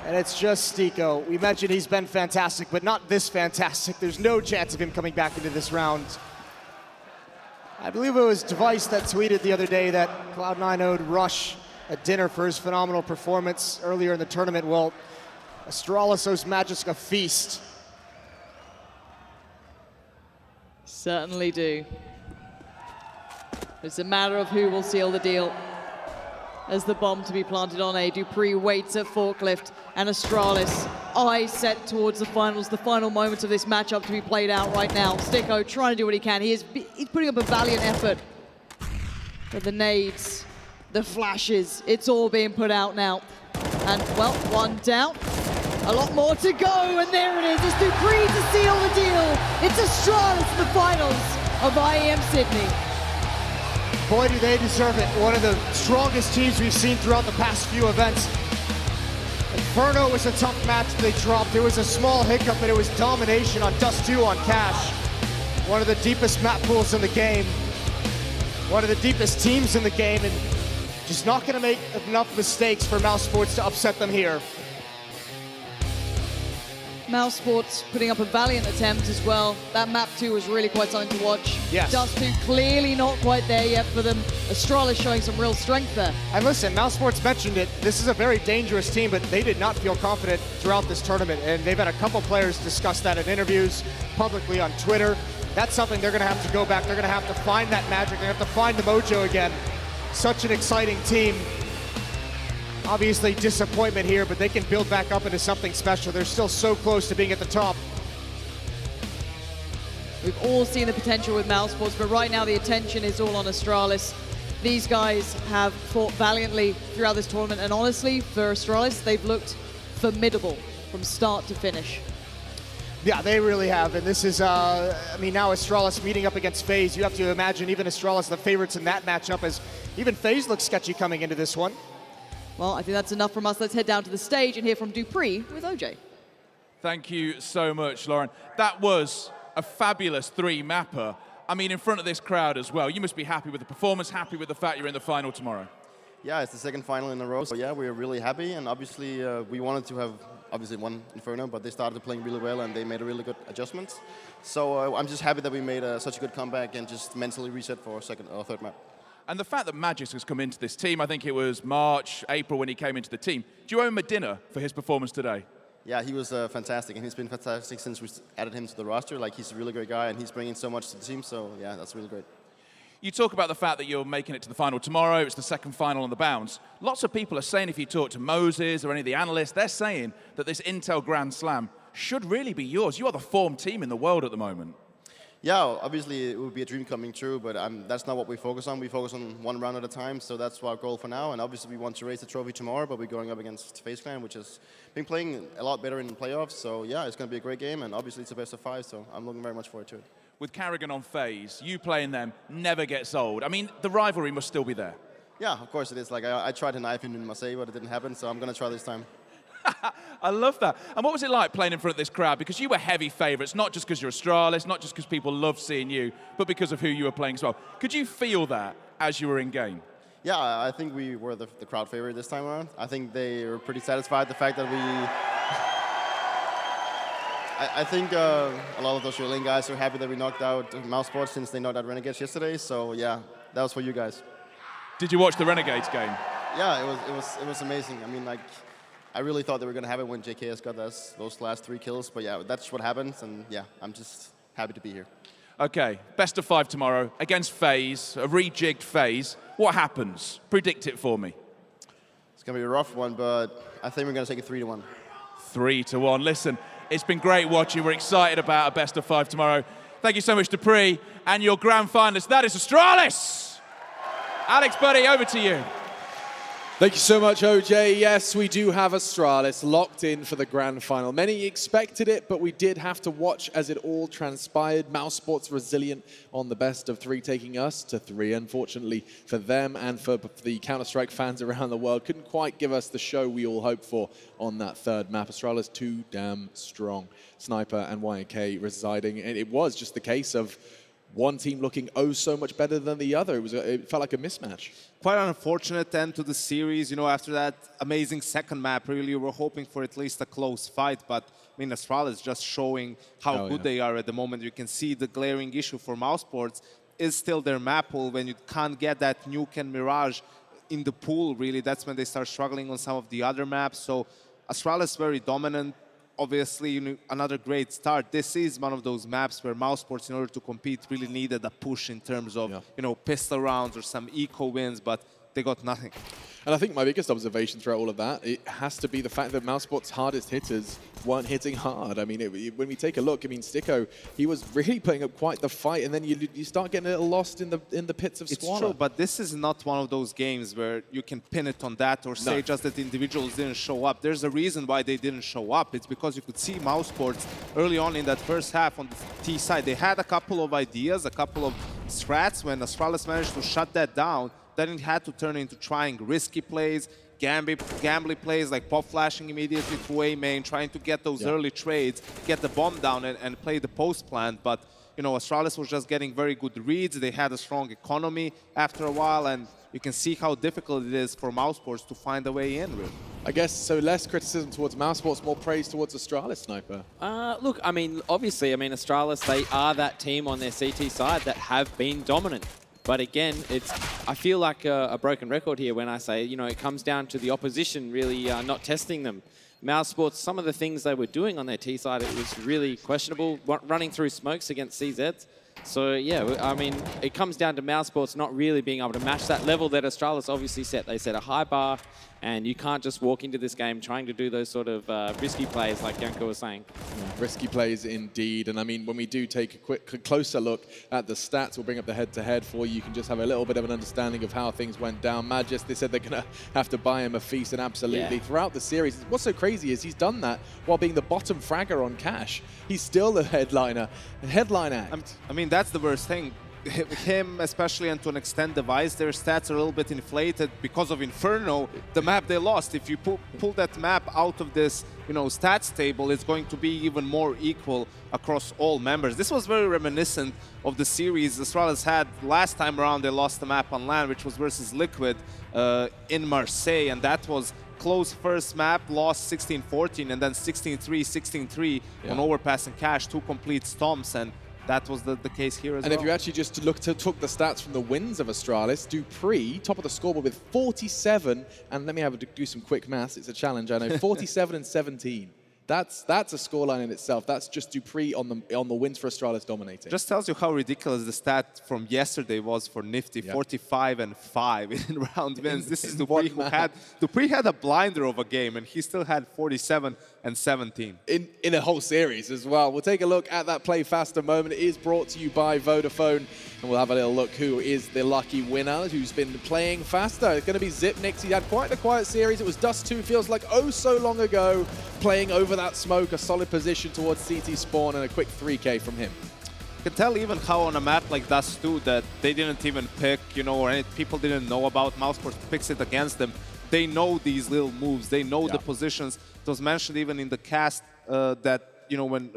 And it's just Zico. We mentioned he's been fantastic, but not this fantastic. There's no chance of him coming back into this round. I believe it was Device that tweeted the other day that Cloud9 owed Rush a dinner for his phenomenal performance earlier in the tournament. Well, Astralis owes Magisk a feast. Certainly do. It's a matter of who will seal the deal. As the bomb to be planted on A, Dupree waits at forklift, and Astralis, eyes set towards the finals, the final moments of this matchup to be played out right now. Sticko trying to do what he can. He's putting up a valiant effort. But the nades, the flashes, it's all being put out now. And, well, 1 down. A lot more to go, and there it is. It's Dupree to seal the deal. It's Astralis in the finals of IEM Sydney. Boy, do they deserve it. One of the strongest teams we've seen throughout the past few events. Inferno was a tough match they dropped. There was a small hiccup, but it was domination on Dust 2 on Cash. One of the deepest map pools in the game. One of the deepest teams in the game, and just not going to make enough mistakes for mousesports to upset them here. mousesports putting up a valiant attempt as well. That map 2 was really quite something to watch. Yes. Dust 2 clearly not quite there yet for them. Astralis showing some real strength there. And listen, mousesports mentioned it. This is a very dangerous team, but they did not feel confident throughout this tournament. And they've had a couple players discuss that in interviews, publicly on Twitter. That's something they're going to have to go back. They're going to have to find that magic. They're going to have to find the mojo again. Such an exciting team. Obviously disappointment here, but they can build back up into something special. They're still so close to being at the top. We've all seen the potential with mousesports, but right now the attention is all on Astralis. These guys have fought valiantly throughout this tournament, and honestly, for Astralis, they've looked formidable from start to finish. Yeah, they really have, and this is, I mean, now Astralis meeting up against FaZe. You have to imagine even Astralis the favorites in that matchup, as even FaZe looks sketchy coming into this one. Well, I think that's enough from us. Let's head down to the stage and hear from Dupree with OJ. Thank you so much, Lauren. That was a fabulous 3-mapper. I mean, in front of this crowd as well. You must be happy with the performance, happy with the fact you're in the final tomorrow. Yeah, it's the second final in a row, so yeah, we're really happy, and obviously we wanted to have obviously one Inferno, but they started playing really well and they made a really good adjustments. So I'm just happy that we made such a good comeback and just mentally reset for second or third map. And the fact that Magisk has come into this team, I think it was March, April when he came into the team. Do you owe him a dinner for his performance today? Yeah, he was fantastic, and he's been fantastic since we added him to the roster. Like, he's a really great guy, and he's bringing so much to the team, so yeah, that's really great. You talk about the fact that you're making it to the final tomorrow. It's the second final on the bounce. Lots of people are saying, if you talk to Moses or any of the analysts, they're saying that this Intel Grand Slam should really be yours. You are the form team in the world at the moment. Yeah, obviously it would be a dream coming true, but that's not what we focus on. We focus on one round at a time, so that's our goal for now. And obviously we want to raise the trophy tomorrow, but we're going up against FaZe Clan, which has been playing a lot better in the playoffs. So yeah, it's going to be a great game, and obviously it's a best of 5, so I'm looking very much forward to it. With Carrigan on FaZe, you playing them never gets old. I mean, the rivalry must still be there. Yeah, of course it is. Like, I tried to knife him in Marseille, but it didn't happen, so I'm going to try this time. I love that. And what was it like playing in front of this crowd? Because you were heavy favourites, not just because you're Astralis, not just because people love seeing you, but because of who you were playing as well. Could you feel that as you were in game? Yeah, I think we were the crowd favorite this time around. I think they were pretty satisfied the fact that we... I think a lot of those Australian guys are happy that we knocked out mousesports since they knocked out Renegades yesterday. So yeah, that was for you guys. Did you watch the Renegades game? Yeah, it was amazing. I mean, like, I really thought they were gonna have it when JKS got those last 3 kills. But yeah, that's what happened, and yeah, I'm just happy to be here. Okay, best of 5 tomorrow against FaZe, a rejigged FaZe. What happens? Predict it for me. It's gonna be a rough one, but I think we're gonna take it 3-1. 3-1. Listen, it's been great watching. We're excited about a best of 5 tomorrow. Thank you so much, Dupree, and your grand finalist. That is Astralis. Alex, buddy, over to you. Thank you so much, OJ. Yes, we do have Astralis locked in for the grand final. Many expected it, but we did have to watch as it all transpired. mousesports resilient on the best of 3, taking us to 3. Unfortunately for them and for the Counter-Strike fans around the world, couldn't quite give us the show we all hoped for on that 3rd map. Astralis too damn strong. Sniper and YK residing, and it was just the case of one team looking oh so much better than the other. It felt like a mismatch. Quite an unfortunate end to the series. You know, after that amazing 2nd map, really, we were hoping for at least a close fight. But, I mean, Astralis is just showing how good they are at the moment. You can see the glaring issue for mousesports is still their map pool. When you can't get that Nuke and Mirage in the pool, really, that's when they start struggling on some of the other maps. So Astralis very dominant. Obviously, you know, another great start. This is one of those maps where mousesports, in order to compete, really needed a push in terms of, you know, pistol rounds or some eco wins, but they got nothing. And I think my biggest observation throughout all of that, it has to be the fact that mousesports' hardest hitters weren't hitting hard. I mean, when we take a look, I mean, Sticko, he was really putting up quite the fight, and then you start getting a little lost in the pits of Swanna. It's true, but this is not one of those games where you can pin it on that or say just that individuals didn't show up. There's a reason why they didn't show up. It's because you could see mousesports early on in that first half on the T side. They had a couple of ideas, a couple of strats. When Astralis managed to shut that down, then it had to turn into trying risky plays, gambly plays like pop flashing immediately to A main, trying to get those early trades, get the bomb down and play the post plant. But, you know, Astralis was just getting very good reads. They had a strong economy after a while, and you can see how difficult it is for mousesports to find a way in, really. I guess, so less criticism towards mousesports, more praise towards Astralis, Sniper. Look, I mean, obviously, I mean, Astralis, they are that team on their CT side that have been dominant. But again, I feel like a broken record here when I say, you know, it comes down to the opposition really not testing them. mousesports, some of the things they were doing on their T side, it was really questionable, running through smokes against CZs. So, yeah, I mean, it comes down to mousesports not really being able to match that level that Astralis obviously set. They set a high bar, and you can't just walk into this game trying to do those sort of risky plays like Janko was saying. Risky plays indeed. And I mean, when we do take a closer look at the stats, we'll bring up the head-to-head for you. You can just have a little bit of an understanding of how things went down. Magis, they said they're going to have to buy him a feast, and absolutely. Throughout the series, what's so crazy is he's done that while being the bottom fragger on cash. He's still the headliner. Headline act. I mean, that's the worst thing. Him, especially, and to an extent Device, their stats are a little bit inflated because of Inferno, the map they lost. If you pull that map out of this, you know, stats table, it's going to be even more equal across all members. This was very reminiscent of the series Astralis had last time around. They lost the map on LAN, which was versus Liquid in Marseille, and that was close first map, lost 16-14, and then 16-3, 16-3 on Overpass and Cash, 2 complete stomps, and that was the case here as well. And if you actually just took the stats from the wins of Astralis, Dupree, top of the scoreboard with 47, and let me do some quick maths, it's a challenge, I know, 47 and 17. That's a scoreline in itself. That's just Dupree on the wins for Astralis dominating. Just tells you how ridiculous the stat from yesterday was for Nifty, 45 and 5 in round wins. This is Dupree Dupree had a blinder of a game, and he still had 47 and 17. In a whole series as well. We'll take a look at that Play Faster moment. It is brought to you by Vodafone, and we'll have a little look who is the lucky winner, who's been playing faster. It's going to be Zipnix. He had quite a quiet series. It was Dust 2, feels like oh so long ago, playing over that smoke, a solid position towards CT spawn, and a quick 3K from him. You can tell even how on a map like Dust 2 that they didn't even pick, you know, or people didn't know about. mousesports picks it against them. They know these little moves. They know the positions. It was mentioned even in the cast that, you know, when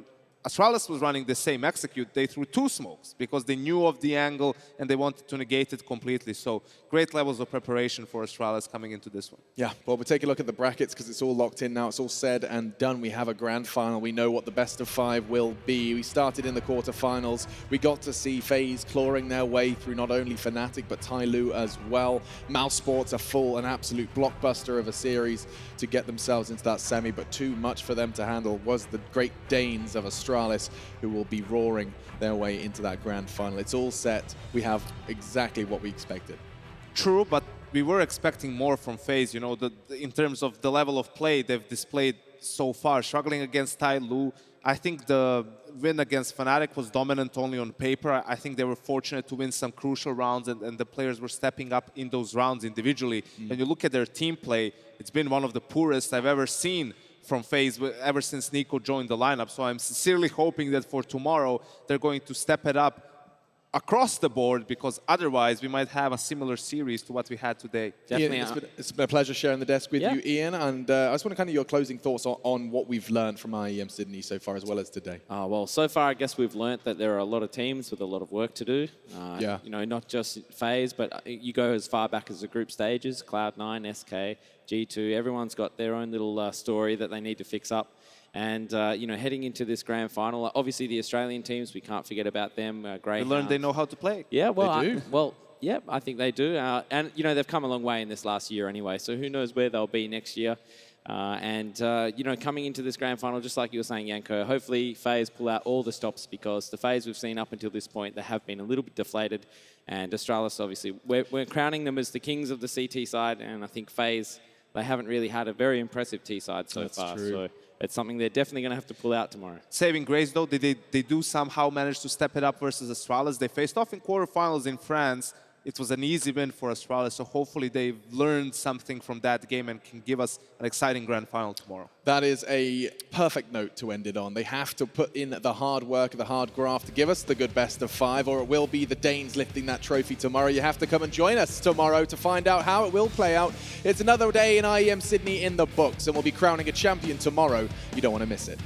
Astralis was running the same execute, they threw 2 smokes because they knew of the angle and they wanted to negate it completely. So great levels of preparation for Astralis coming into this one. Yeah, well, we'll take a look at the brackets because it's all locked in now. It's all said and done. We have a grand final. We know what the best of 5 will be. We started in the quarterfinals. We got to see FaZe clawing their way through not only Fnatic, but Tyloo as well. mousesports, an absolute blockbuster of a series to get themselves into that semi, but too much for them to handle was the Great Danes of Astralis, who will be roaring their way into that grand final. It's all set. We have exactly what we expected. True, but we were expecting more from FaZe, you know, in terms of the level of play they've displayed so far. Struggling against Tyloo, I think the win against Fnatic was dominant only on paper. I think they were fortunate to win some crucial rounds, and the players were stepping up in those rounds individually. And you look at their team play, it's been one of the poorest I've ever seen from FaZe ever since Nico joined the lineup. So I'm sincerely hoping that for tomorrow, they're going to step it up across the board, because otherwise we might have a similar series to what we had today. Definitely. Ian, it's been a pleasure sharing the desk with you, Ian. And I just want to kind of your closing thoughts on what we've learned from IEM Sydney so far, as well as today. Well, so far, I guess we've learnt that there are a lot of teams with a lot of work to do. You know, not just FaZe, but you go as far back as the group stages, Cloud9, SK, G2, everyone's got their own little story that they need to fix up. And, you know, heading into this grand final, obviously the Australian teams, we can't forget about them. They learned they know how to play. Yeah, well, they do. I think they do. And, you know, they've come a long way in this last year anyway, so who knows where they'll be next year. You know, coming into this grand final, just like you were saying, Yanko, hopefully FaZe pull out all the stops, because the FaZe we've seen up until this point, they have been a little bit deflated. And Astralis, obviously, we're crowning them as the kings of the CT side, and I think FaZe, they haven't really had a very impressive T side so far. True. So it's something they're definitely going to have to pull out tomorrow. Saving grace, though, they do somehow manage to step it up versus Astralis. They faced off in quarterfinals in France. It was an easy win for Astralis, so hopefully they've learned something from that game and can give us an exciting grand final tomorrow. That is a perfect note to end it on. They have to put in the hard work, the hard graft to give us the good best of 5, or it will be the Danes lifting that trophy tomorrow. You have to come and join us tomorrow to find out how it will play out. It's another day in IEM Sydney in the books, and we'll be crowning a champion tomorrow. You don't want to miss it.